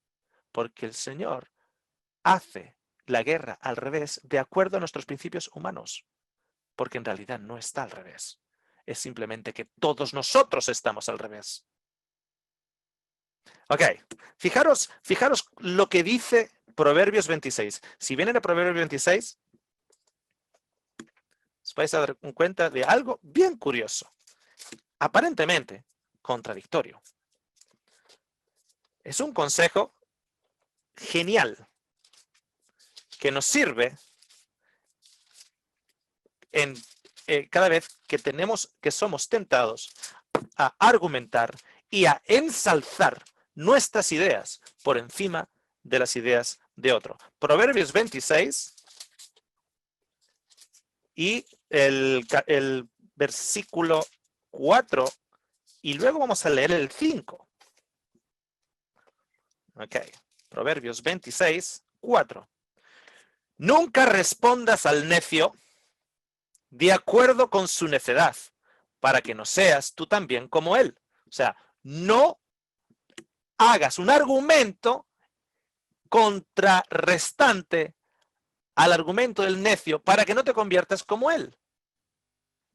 Porque el Señor hace la guerra al revés de acuerdo a nuestros principios humanos. Porque en realidad no está al revés. Es simplemente que todos nosotros estamos al revés. Ok, fijaros lo que dice Proverbios 26. Si vienen a Proverbios 26, os vais a dar cuenta de algo bien curioso. Aparentemente contradictorio. Es un consejo genial que nos sirve en cada vez que somos tentados a argumentar y a ensalzar nuestras ideas por encima de las ideas de otro. Proverbios 26 y el versículo 4 y luego vamos a leer el 5. Ok, Proverbios 26, 4. Nunca respondas al necio de acuerdo con su necedad, para que no seas tú también como él. O sea, no hagas un argumento contrarrestante al argumento del necio para que no te conviertas como él.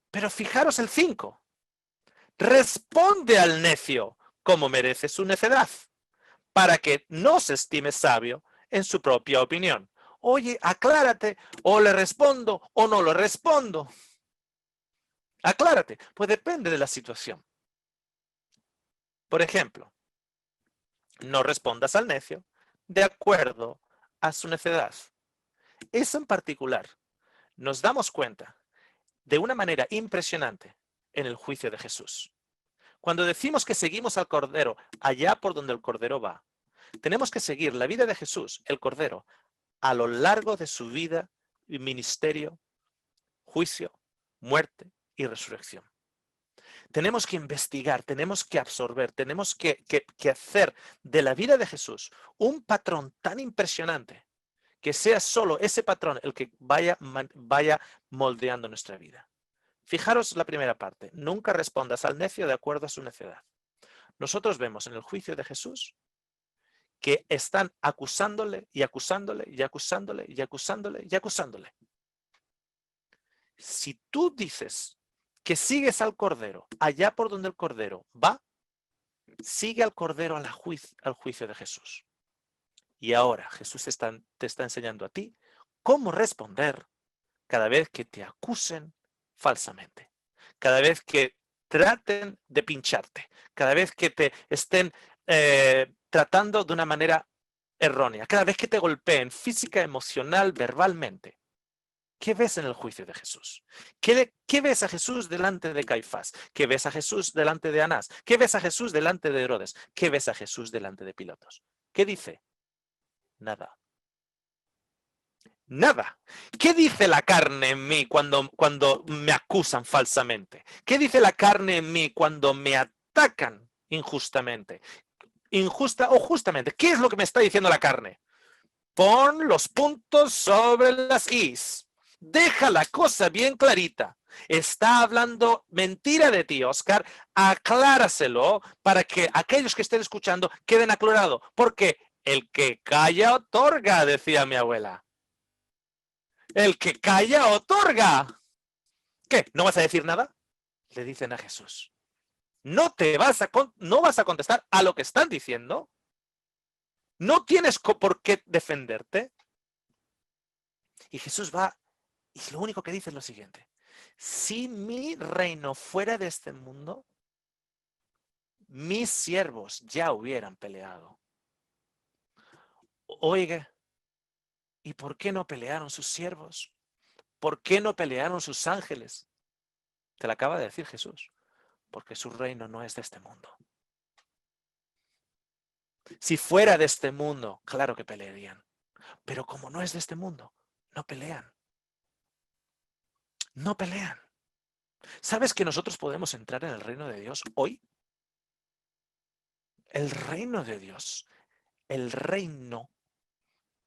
Pero fijaros el 5. Responde al necio como merece su necedad, para que no se estime sabio en su propia opinión. Oye, aclárate, o le respondo o no le respondo. Aclárate, pues depende de la situación. Por ejemplo, no respondas al necio de acuerdo a su necedad. Eso en particular nos damos cuenta de una manera impresionante en el juicio de Jesús. Cuando decimos que seguimos al Cordero allá por donde el Cordero va, tenemos que seguir la vida de Jesús, el Cordero, a lo largo de su vida y ministerio, juicio, muerte y resurrección. Tenemos que investigar, tenemos que absorber, tenemos que hacer de la vida de Jesús un patrón tan impresionante que sea solo ese patrón el que vaya moldeando nuestra vida. Fijaros la primera parte. Nunca respondas al necio de acuerdo a su necedad. Nosotros vemos en el juicio de Jesús que están acusándole y acusándole y acusándole y acusándole y acusándole. Si tú dices que sigues al Cordero allá por donde el Cordero va, sigue al Cordero al juicio de Jesús. Y ahora Jesús te está enseñando a ti cómo responder cada vez que te acusen falsamente, cada vez que traten de pincharte, cada vez que te estén tratando de una manera errónea, cada vez que te golpeen física, emocional, verbalmente. ¿Qué ves en el juicio de Jesús? ¿Qué ves a Jesús delante de Caifás? ¿Qué ves a Jesús delante de Anás? ¿Qué ves a Jesús delante de Herodes? ¿Qué ves a Jesús delante de Pilatos? ¿Qué dice? Nada. Nada. ¿Qué dice la carne en mí cuando me acusan falsamente? ¿Qué dice la carne en mí cuando me atacan injustamente? Injusta o justamente. ¿Qué es lo que me está diciendo la carne? Pon los puntos sobre las is. Deja la cosa bien clarita. Está hablando mentira de ti, Oscar. Acláraselo para que aquellos que estén escuchando queden aclarados. Porque el que calla otorga, decía mi abuela. El que calla otorga. ¿Qué? ¿No vas a decir nada? Le dicen a Jesús. No vas a contestar a lo que están diciendo. No tienes por qué defenderte. Y Jesús va y lo único que dice es lo siguiente. Si mi reino fuera de este mundo, mis siervos ya hubieran peleado. Oiga, ¿y por qué no pelearon sus siervos? ¿Por qué no pelearon sus ángeles? Te lo acaba de decir Jesús. Porque su reino no es de este mundo. Si fuera de este mundo, claro que pelearían. Pero como no es de este mundo, no pelean. No pelean. ¿Sabes que nosotros podemos entrar en el reino de Dios hoy? El reino de Dios. El reino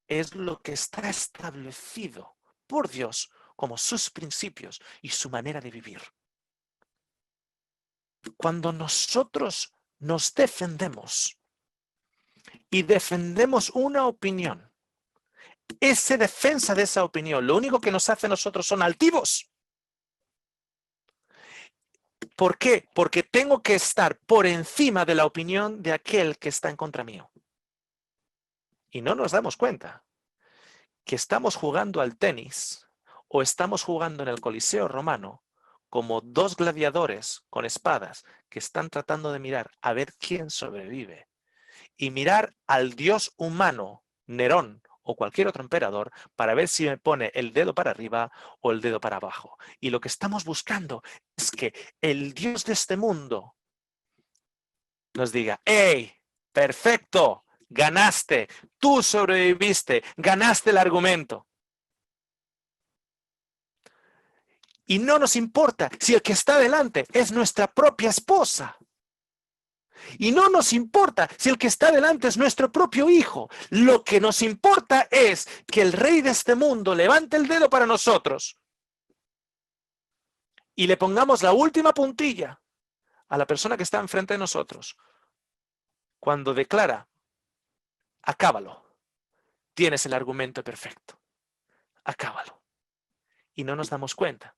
es lo que está establecido por Dios como sus principios y su manera de vivir. Cuando nosotros nos defendemos y defendemos una opinión, esa defensa de esa opinión, lo único que nos hace a nosotros son altivos. ¿Por qué? Porque tengo que estar por encima de la opinión de aquel que está en contra mío. Y no nos damos cuenta que estamos jugando al tenis o estamos jugando en el Coliseo Romano como dos gladiadores con espadas que están tratando de mirar a ver quién sobrevive. Y mirar al dios humano, Nerón o cualquier otro emperador, para ver si me pone el dedo para arriba o el dedo para abajo. Y lo que estamos buscando es que el dios de este mundo nos diga: ¡hey, perfecto! Ganaste, tú sobreviviste, ganaste el argumento. Y no nos importa si el que está delante es nuestra propia esposa. Y no nos importa si el que está delante es nuestro propio hijo. Lo que nos importa es que el rey de este mundo levante el dedo para nosotros y le pongamos la última puntilla a la persona que está enfrente de nosotros. Cuando declara: acábalo, tienes el argumento perfecto, acábalo. Y no nos damos cuenta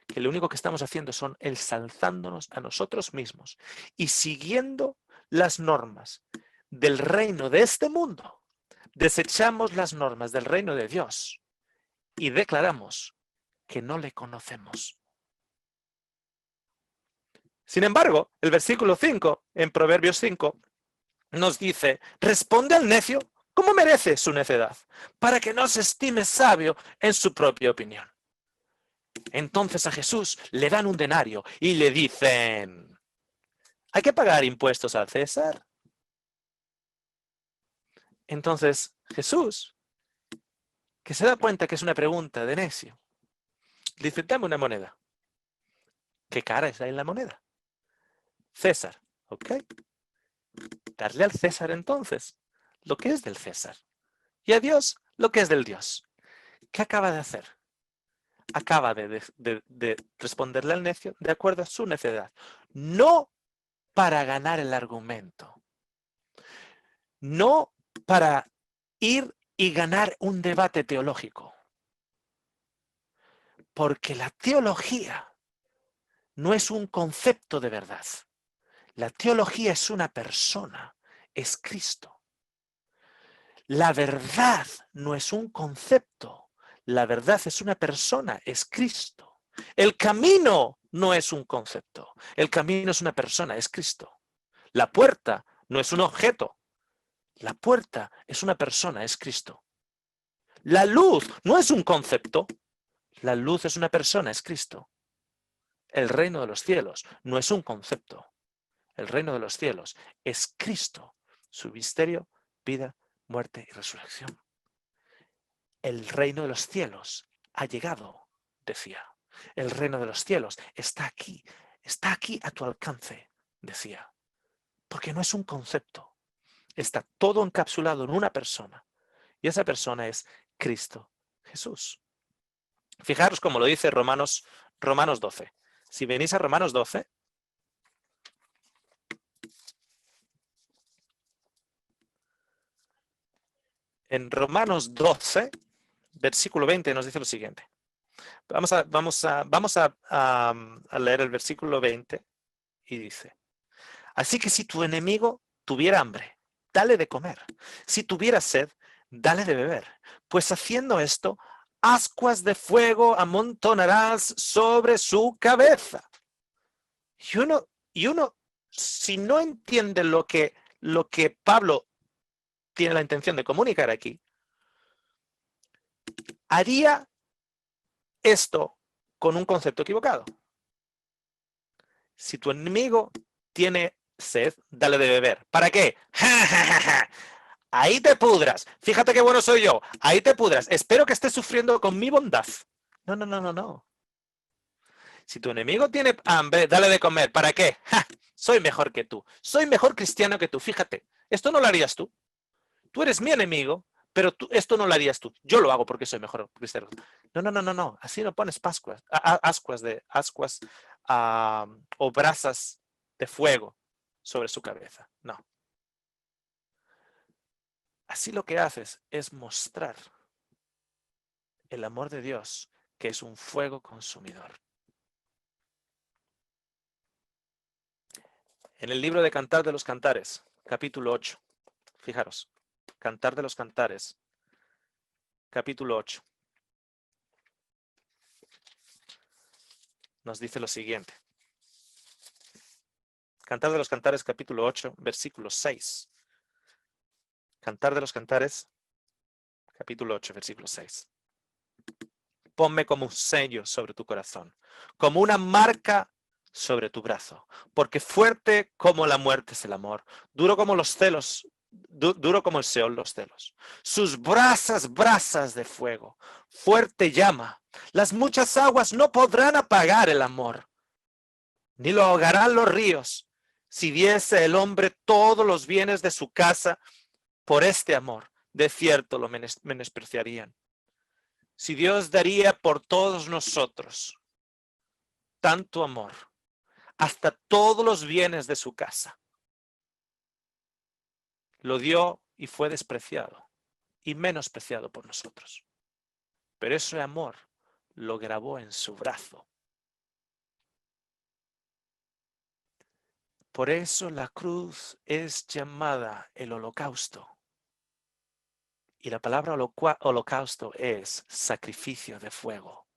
que lo único que estamos haciendo son ensalzándonos a nosotros mismos y siguiendo las normas del reino de este mundo. Desechamos las normas del reino de Dios y declaramos que no le conocemos. Sin embargo, el versículo 5, en Proverbios 5, nos dice: responde al necio como merece su necedad, para que no se estime sabio en su propia opinión. Entonces a Jesús le dan un denario y le dicen: ¿hay que pagar impuestos al César? Entonces Jesús, que se da cuenta que es una pregunta de necio, le dice: dame una moneda. ¿Qué cara es ahí la moneda? César, ¿ok? Darle al César entonces lo que es del César y a Dios lo que es del Dios. ¿Qué acaba de hacer? Acaba de responderle al necio de acuerdo a su necedad. No para ganar el argumento. No para ir y ganar un debate teológico. Porque la teología no es un concepto de verdad. La teología es una persona, es Cristo. La verdad no es un concepto, la verdad es una persona, es Cristo. El camino no es un concepto, el camino es una persona, es Cristo. La puerta no es un objeto, la puerta es una persona, es Cristo. La luz no es un concepto, la luz es una persona, es Cristo. El reino de los cielos no es un concepto, el reino de los cielos es Cristo, su misterio, vida, muerte y resurrección. El reino de los cielos ha llegado, decía. El reino de los cielos está aquí a tu alcance, decía. Porque no es un concepto, está todo encapsulado en una persona. Y esa persona es Cristo Jesús. Fijaros cómo lo dice Romanos 12. Si venís a Romanos 12, en Romanos 12, versículo 20 nos dice lo siguiente. Vamos a leer el versículo 20 y dice: así que si tu enemigo tuviera hambre, dale de comer. Si tuviera sed, dale de beber. Pues haciendo esto, ascuas de fuego amontonarás sobre su cabeza. Y uno, si no entiende lo que Pablo tiene la intención de comunicar aquí, haría esto con un concepto equivocado. Si tu enemigo tiene sed, dale de beber. ¿Para qué? Ahí te pudras. Fíjate qué bueno soy yo. Ahí te pudras. Espero que estés sufriendo con mi bondad. No. Si tu enemigo tiene hambre, dale de comer. ¿Para qué? Soy mejor que tú. Soy mejor cristiano que tú. Fíjate, esto no lo harías tú. Tú eres mi enemigo, pero esto no lo harías tú. Yo lo hago porque soy mejor cristiano. No. Así no pones pascuas, ascuas o brasas de fuego sobre su cabeza. No. Así lo que haces es mostrar el amor de Dios, que es un fuego consumidor. En el libro de Cantar de los Cantares, capítulo 8, fijaros, Cantar de los Cantares, capítulo 8, nos dice lo siguiente. Cantar de los Cantares, capítulo 8, versículo 6. Cantar de los Cantares, capítulo 8, versículo 6. Ponme como un sello sobre tu corazón, como una marca sobre tu brazo, porque fuerte como la muerte es el amor, duro como los celos, duro como el Seol los celos. Sus brasas de fuego, fuerte llama. Las muchas aguas no podrán apagar el amor, ni lo ahogarán los ríos. Si diese el hombre todos los bienes de su casa por este amor, de cierto lo menospreciarían. Si Dios daría por todos nosotros tanto amor, hasta todos los bienes de su casa, lo dio y fue despreciado y menospreciado por nosotros. Pero ese amor lo grabó en su brazo. Por eso la cruz es llamada el holocausto. Y la palabra holocausto es sacrificio de fuego.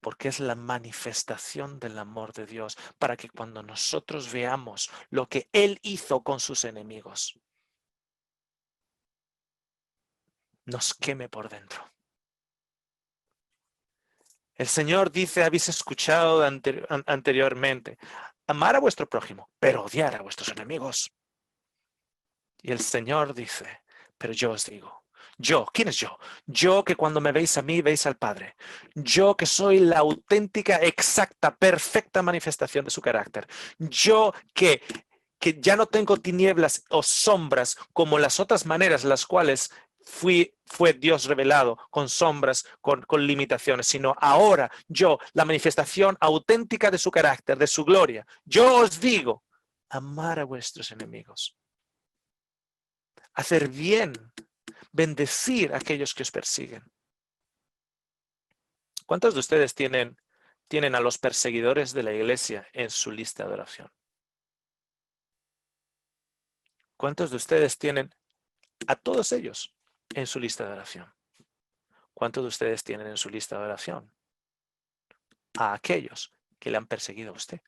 Porque es la manifestación del amor de Dios, para que cuando nosotros veamos lo que Él hizo con sus enemigos, nos queme por dentro. El Señor dice, habéis escuchado anteriormente, amar a vuestro prójimo, pero odiar a vuestros enemigos. Y el Señor dice, pero yo os digo, yo, ¿quién es yo? Yo que cuando me veis a mí, veis al Padre. Yo que soy la auténtica, exacta, perfecta manifestación de su carácter. Yo que ya no tengo tinieblas o sombras como las otras maneras en las cuales fue Dios revelado, con sombras, con limitaciones, sino ahora yo, la manifestación auténtica de su carácter, de su gloria. Yo os digo, amar a vuestros enemigos. Hacer bien, bendecir a aquellos que os persiguen. ¿Cuántos de ustedes tienen a los perseguidores de la iglesia en su lista de oración? ¿Cuántos de ustedes tienen a todos ellos en su lista de oración? ¿Cuántos de ustedes tienen en su lista de oración a aquellos que le han perseguido a usted?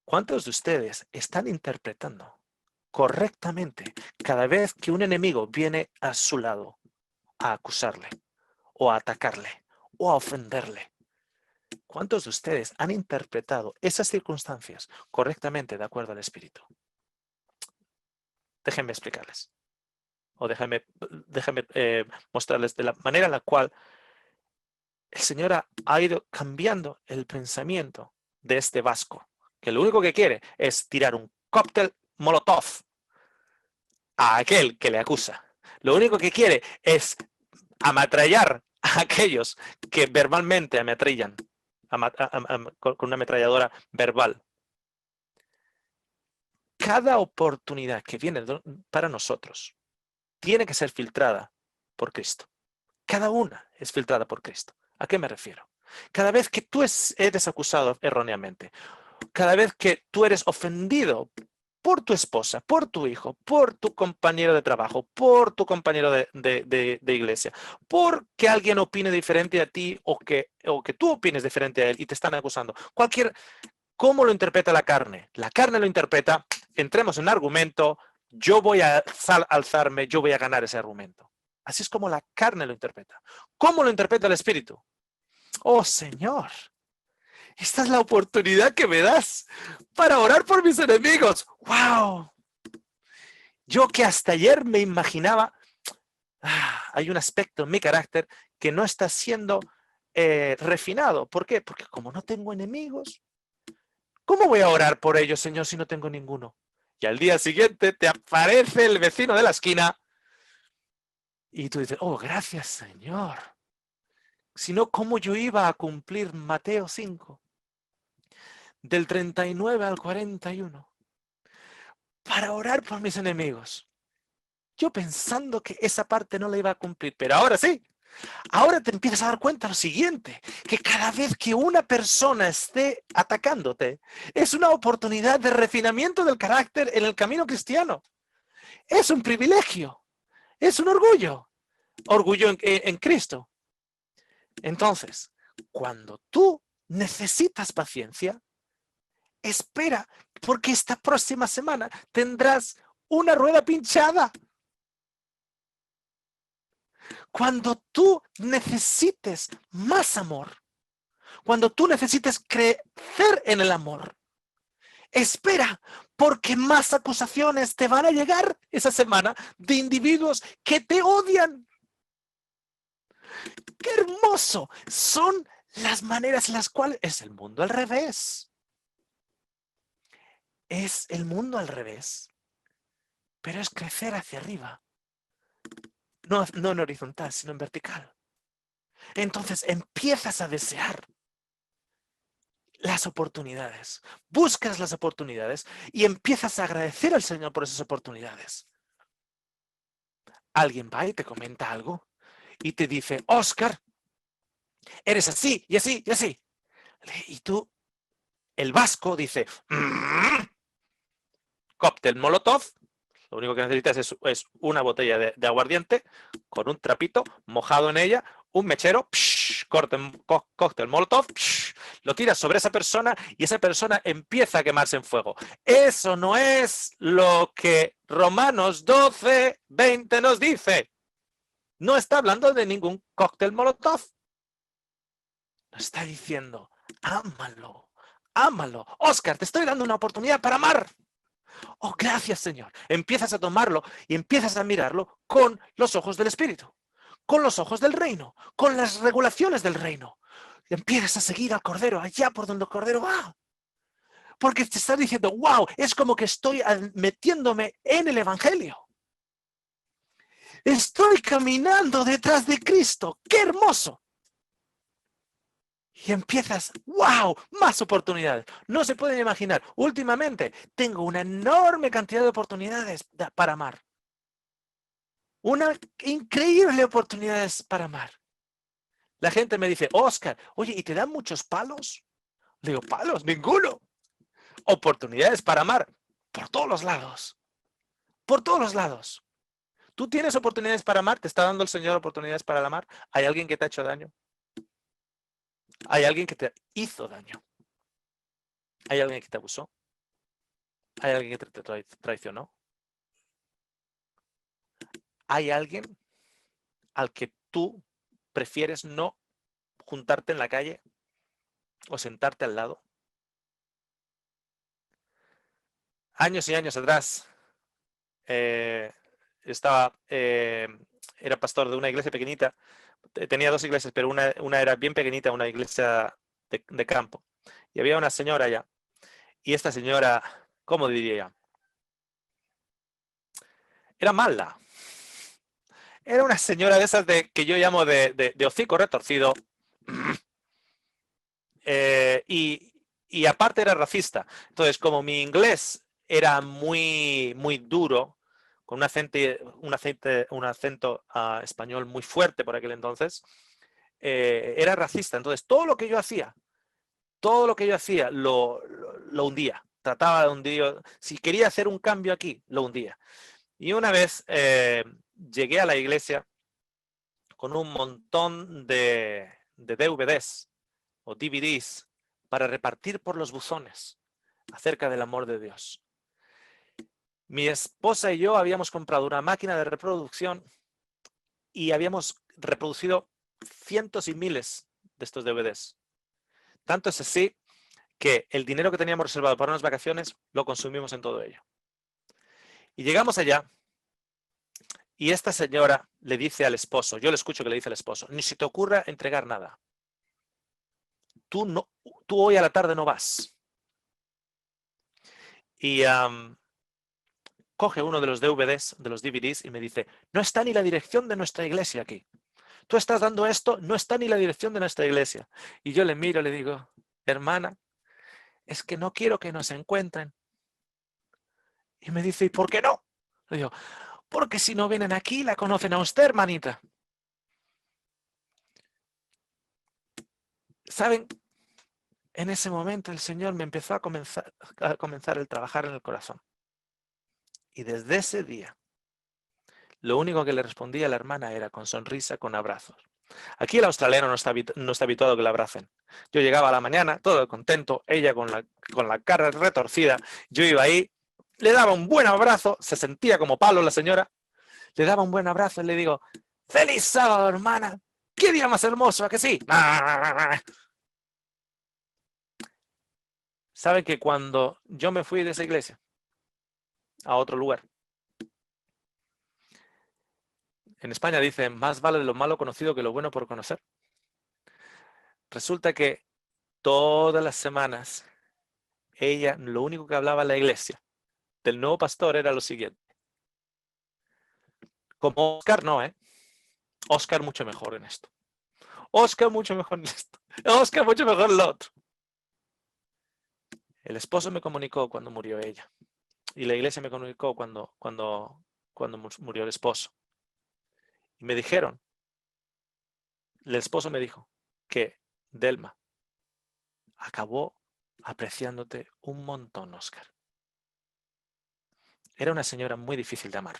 ¿Cuántos de ustedes están interpretando correctamente cada vez que un enemigo viene a su lado a acusarle o a atacarle o a ofenderle? ¿Cuántos de ustedes han interpretado esas circunstancias correctamente de acuerdo al Espíritu? Déjenme explicarles. O déjenme mostrarles de la manera en la cual el Señor ha ido cambiando el pensamiento de este vasco, que lo único que quiere es tirar un cóctel molotov a aquel que le acusa. Lo único que quiere es ametrallar a aquellos que verbalmente ametrallan con una ametralladora verbal. Cada oportunidad que viene para nosotros tiene que ser filtrada por Cristo. Cada una es filtrada por Cristo. ¿A qué me refiero? Cada vez que tú eres acusado erróneamente, cada vez que tú eres ofendido por tu esposa, por tu hijo, por tu compañero de trabajo, por tu compañero de iglesia, porque alguien opine diferente a ti o que tú opines diferente a él y te están acusando. ¿Cómo lo interpreta la carne? La carne lo interpreta, entremos en argumento, yo voy a alzarme, yo voy a ganar ese argumento. Así es como la carne lo interpreta. ¿Cómo lo interpreta el Espíritu? Oh, Señor, esta es la oportunidad que me das para orar por mis enemigos. ¡Wow! Yo que hasta ayer me imaginaba, hay un aspecto en mi carácter que no está siendo refinado. ¿Por qué? Porque como no tengo enemigos, ¿cómo voy a orar por ellos, Señor, si no tengo ninguno? Y al día siguiente te aparece el vecino de la esquina Y tú dices, oh, gracias, Señor. Si no, ¿cómo yo iba a cumplir Mateo 5? Del 39 al 41. Para orar por mis enemigos. Yo pensando que esa parte no la iba a cumplir, pero ahora sí. Ahora te empiezas a dar cuenta lo siguiente, que cada vez que una persona esté atacándote, es una oportunidad de refinamiento del carácter en el camino cristiano. Es un privilegio, es un orgullo, orgullo en Cristo. Entonces, cuando tú necesitas paciencia, espera, porque esta próxima semana tendrás una rueda pinchada. Cuando tú necesites más amor, cuando tú necesites crecer en el amor, espera, porque más acusaciones te van a llegar esa semana de individuos que te odian. ¡Qué hermoso! Son las maneras en las cuales es el mundo al revés. Es el mundo al revés, pero es crecer hacia arriba. No en horizontal, sino en vertical. Entonces empiezas a desear las oportunidades, buscas las oportunidades y empiezas a agradecer al Señor por esas oportunidades. Alguien va y te comenta algo y te dice, Oscar, eres así y así y así. Y tú, el vasco, dice, cóctel Molotov. Lo único que necesitas es una botella de aguardiente con un trapito mojado en ella, un mechero, cóctel Molotov, lo tiras sobre esa persona y esa persona empieza a quemarse en fuego. Eso no es lo que Romanos 12:20 nos dice. No está hablando de ningún cóctel Molotov. Nos está diciendo, ámalo, ámalo. Oscar, te estoy dando una oportunidad para amar. Oh, gracias, Señor. Empiezas a tomarlo y empiezas a mirarlo con los ojos del Espíritu, con los ojos del reino, con las regulaciones del reino. Empiezas a seguir al Cordero allá por donde el Cordero va. Porque te estás diciendo, wow, es como que estoy metiéndome en el Evangelio. Estoy caminando detrás de Cristo. ¡Qué hermoso! Y empiezas, wow, más oportunidades. No se pueden imaginar. Últimamente tengo una enorme cantidad de oportunidades para amar. Una increíble oportunidades para amar. La gente me dice, Oscar, oye, ¿y te dan muchos palos? Le digo, palos, ninguno. Oportunidades para amar por todos los lados. Por todos los lados. ¿Tú tienes oportunidades para amar? ¿Te está dando el Señor oportunidades para amar? ¿Hay alguien que te ha hecho daño? ¿Hay alguien que te hizo daño? ¿Hay alguien que te abusó? ¿Hay alguien que te traicionó? ¿Hay alguien al que tú prefieres no juntarte en la calle o sentarte al lado? Años y años atrás, era pastor de una iglesia pequeñita. Tenía dos iglesias, pero una era bien pequeñita, una iglesia de campo. Y había una señora allá. Y esta señora, ¿cómo diría? Era mala. Era una señora de esas que yo llamo de hocico retorcido. Y aparte era racista. Entonces, como mi inglés era muy, muy duro, con un acento español muy fuerte por aquel entonces, era racista. Entonces, todo lo que yo hacía lo hundía. Trataba de hundir. Si quería hacer un cambio aquí, lo hundía. Y una vez llegué a la iglesia con un montón de DVDs o DVDs para repartir por los buzones acerca del amor de Dios. Mi esposa y yo habíamos comprado una máquina de reproducción y habíamos reproducido cientos y miles de estos DVDs. Tanto es así que el dinero que teníamos reservado para unas vacaciones lo consumimos en todo ello. Y llegamos allá y esta señora le dice al esposo, yo le escucho que le dice al esposo, ni se te ocurra entregar nada. Tú hoy a la tarde no vas. Y coge uno de los DVDs, de los DVDs, y me dice, no está ni la dirección de nuestra iglesia aquí. Tú estás dando esto, no está ni la dirección de nuestra iglesia. Y yo le miro y le digo, hermana, es que no quiero que nos encuentren. Y me dice, ¿y por qué no? Le digo, porque si no vienen aquí, la conocen a usted, hermanita. ¿Saben? En ese momento el Señor me empezó a comenzar el trabajar en el corazón. Y desde ese día, lo único que le respondía a la hermana era con sonrisa, con abrazos. Aquí el australiano no está habituado a que le abracen. Yo llegaba a la mañana, todo contento, ella con la cara retorcida. Yo iba ahí, le daba un buen abrazo, se sentía como palo la señora. Le daba un buen abrazo y le digo, ¡feliz sábado, hermana! ¡Qué día más hermoso! ¿A que sí? ¿Sabe que cuando yo me fui de esa iglesia a otro lugar? En España dicen, más vale lo malo conocido que lo bueno por conocer. Resulta que todas las semanas ella, lo único que hablaba en la iglesia del nuevo pastor era lo siguiente. Como Oscar no, Oscar mucho mejor en esto. Oscar mucho mejor en esto. Oscar mucho mejor en lo otro. El esposo me comunicó cuando murió ella. Y la iglesia me comunicó cuando murió el esposo. Y me dijeron, el esposo me dijo que Delma acabó apreciándote un montón, Oscar. Era una señora muy difícil de amar.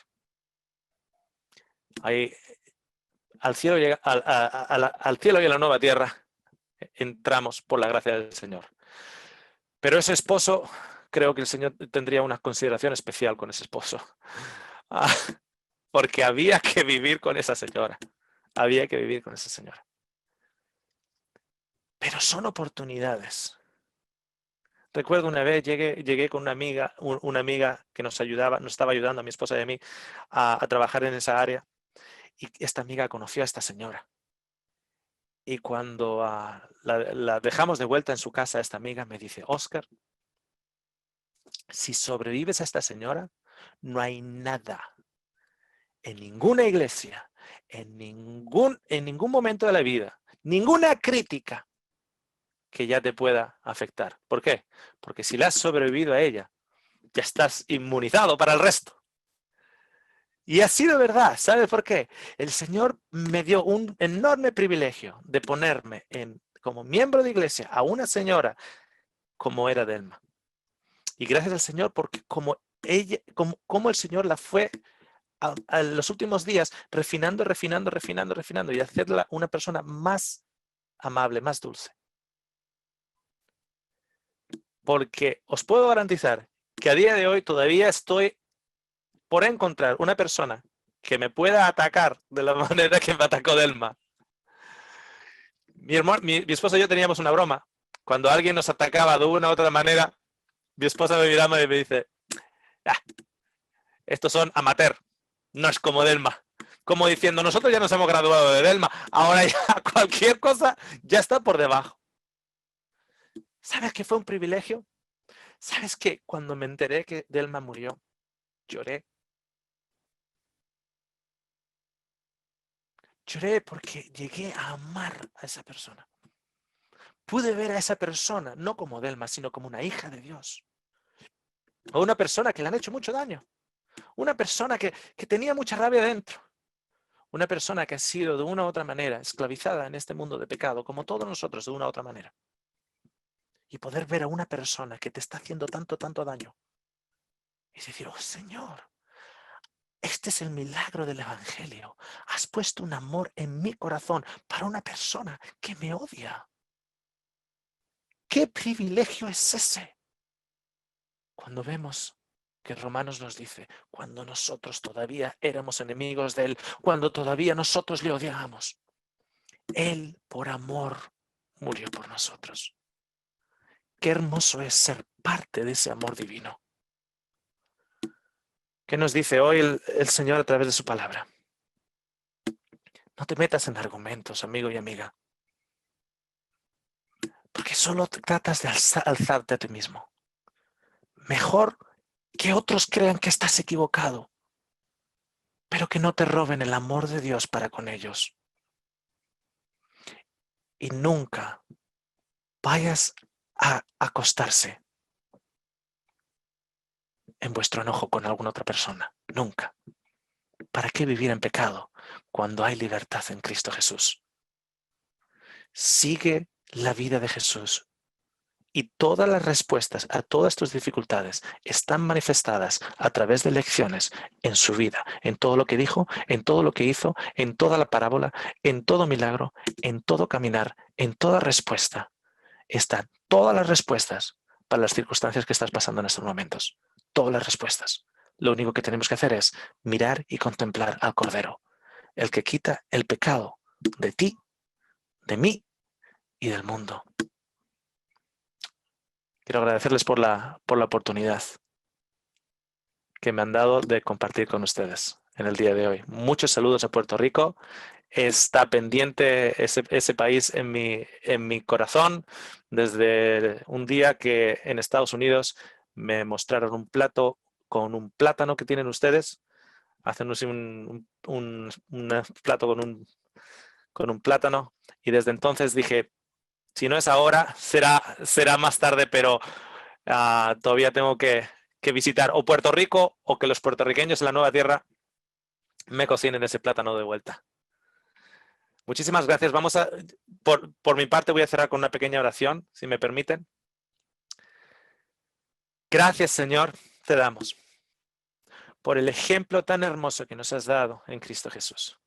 Ahí, al cielo y a la nueva tierra entramos por la gracia del Señor. Pero ese esposo, creo que el Señor tendría una consideración especial con ese esposo. Porque había que vivir con esa señora. Había que vivir con esa señora. Pero son oportunidades. Recuerdo una vez llegué con una amiga que nos estaba ayudando a mi esposa y a mí a trabajar en esa área. Y esta amiga conoció a esta señora. Y cuando la dejamos de vuelta en su casa, esta amiga me dice, Oscar, si sobrevives a esta señora, no hay nada en ninguna iglesia, en ningún momento de la vida, ninguna crítica que ya te pueda afectar. ¿Por qué? Porque si le has sobrevivido a ella, ya estás inmunizado para el resto. Y ha sido verdad. ¿Sabes por qué? El Señor me dio un enorme privilegio de ponerme como miembro de iglesia a una señora como era Delma. Y gracias al Señor porque como el Señor la fue a los últimos días refinando y hacerla una persona más amable, más dulce. Porque os puedo garantizar que a día de hoy todavía estoy por encontrar una persona que me pueda atacar de la manera que me atacó Delma. Mi esposa y yo teníamos una broma. Cuando alguien nos atacaba de una u otra manera, mi esposa me miraba y me dice, estos son amateur, no es como Delma. Como diciendo, nosotros ya nos hemos graduado de Delma, ahora ya cualquier cosa ya está por debajo. ¿Sabes qué fue un privilegio? ¿Sabes qué? Cuando me enteré que Delma murió, lloré. Lloré porque llegué a amar a esa persona. Pude ver a esa persona, no como Delma, sino como una hija de Dios. O una persona que le han hecho mucho daño. Una persona que tenía mucha rabia dentro. Una persona que ha sido de una u otra manera esclavizada en este mundo de pecado, como todos nosotros de una u otra manera. Y poder ver a una persona que te está haciendo tanto daño. Y decir, oh Señor, este es el milagro del Evangelio. Has puesto un amor en mi corazón para una persona que me odia. ¿Qué privilegio es ese? Cuando vemos que Romanos nos dice, cuando nosotros todavía éramos enemigos de Él, cuando todavía nosotros le odiábamos, Él por amor murió por nosotros. Qué hermoso es ser parte de ese amor divino. ¿Qué nos dice hoy el Señor a través de su palabra? No te metas en argumentos, amigo y amiga, porque solo tratas de alzarte a ti mismo. Mejor que otros crean que estás equivocado, pero que no te roben el amor de Dios para con ellos. Y nunca vayas a acostarse en vuestro enojo con alguna otra persona. Nunca. ¿Para qué vivir en pecado cuando hay libertad en Cristo Jesús? Sigue la vida de Jesús y todas las respuestas a todas tus dificultades están manifestadas a través de lecciones en su vida, en todo lo que dijo, en todo lo que hizo, en toda la parábola, en todo milagro, en todo caminar, en toda respuesta. Están todas las respuestas para las circunstancias que estás pasando en estos momentos. Todas las respuestas. Lo único que tenemos que hacer es mirar y contemplar al Cordero, el que quita el pecado de ti, de mí y del mundo. Quiero agradecerles por la oportunidad que me han dado de compartir con ustedes en el día de hoy. Muchos saludos a Puerto Rico. Está pendiente ese país en mi corazón desde un día que en Estados Unidos me mostraron un plato con un plátano que tienen ustedes. Hacen un plato con un plátano y desde entonces dije, si no es ahora, será más tarde, pero todavía tengo que visitar o Puerto Rico o que los puertorriqueños en la nueva tierra me cocinen ese plátano de vuelta. Muchísimas gracias. Por mi parte voy a cerrar con una pequeña oración, si me permiten. Gracias, Señor, te damos por el ejemplo tan hermoso que nos has dado en Cristo Jesús.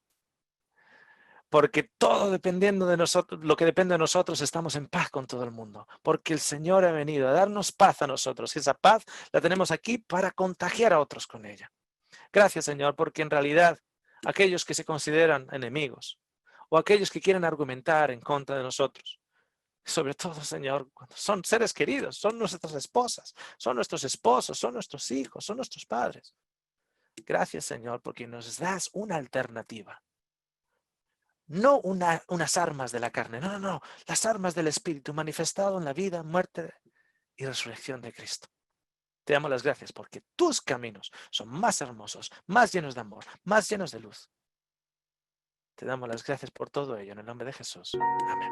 Porque todo dependiendo de nosotros, lo que depende de nosotros, estamos en paz con todo el mundo. Porque el Señor ha venido a darnos paz a nosotros. Y esa paz la tenemos aquí para contagiar a otros con ella. Gracias, Señor, porque en realidad aquellos que se consideran enemigos o aquellos que quieren argumentar en contra de nosotros, sobre todo, Señor, cuando son seres queridos, son nuestras esposas, son nuestros esposos, son nuestros hijos, son nuestros padres. Gracias, Señor, porque nos das una alternativa. No unas armas de la carne, no, las armas del Espíritu manifestado en la vida, muerte y resurrección de Cristo. Te damos las gracias porque tus caminos son más hermosos, más llenos de amor, más llenos de luz. Te damos las gracias por todo ello en el nombre de Jesús. Amén.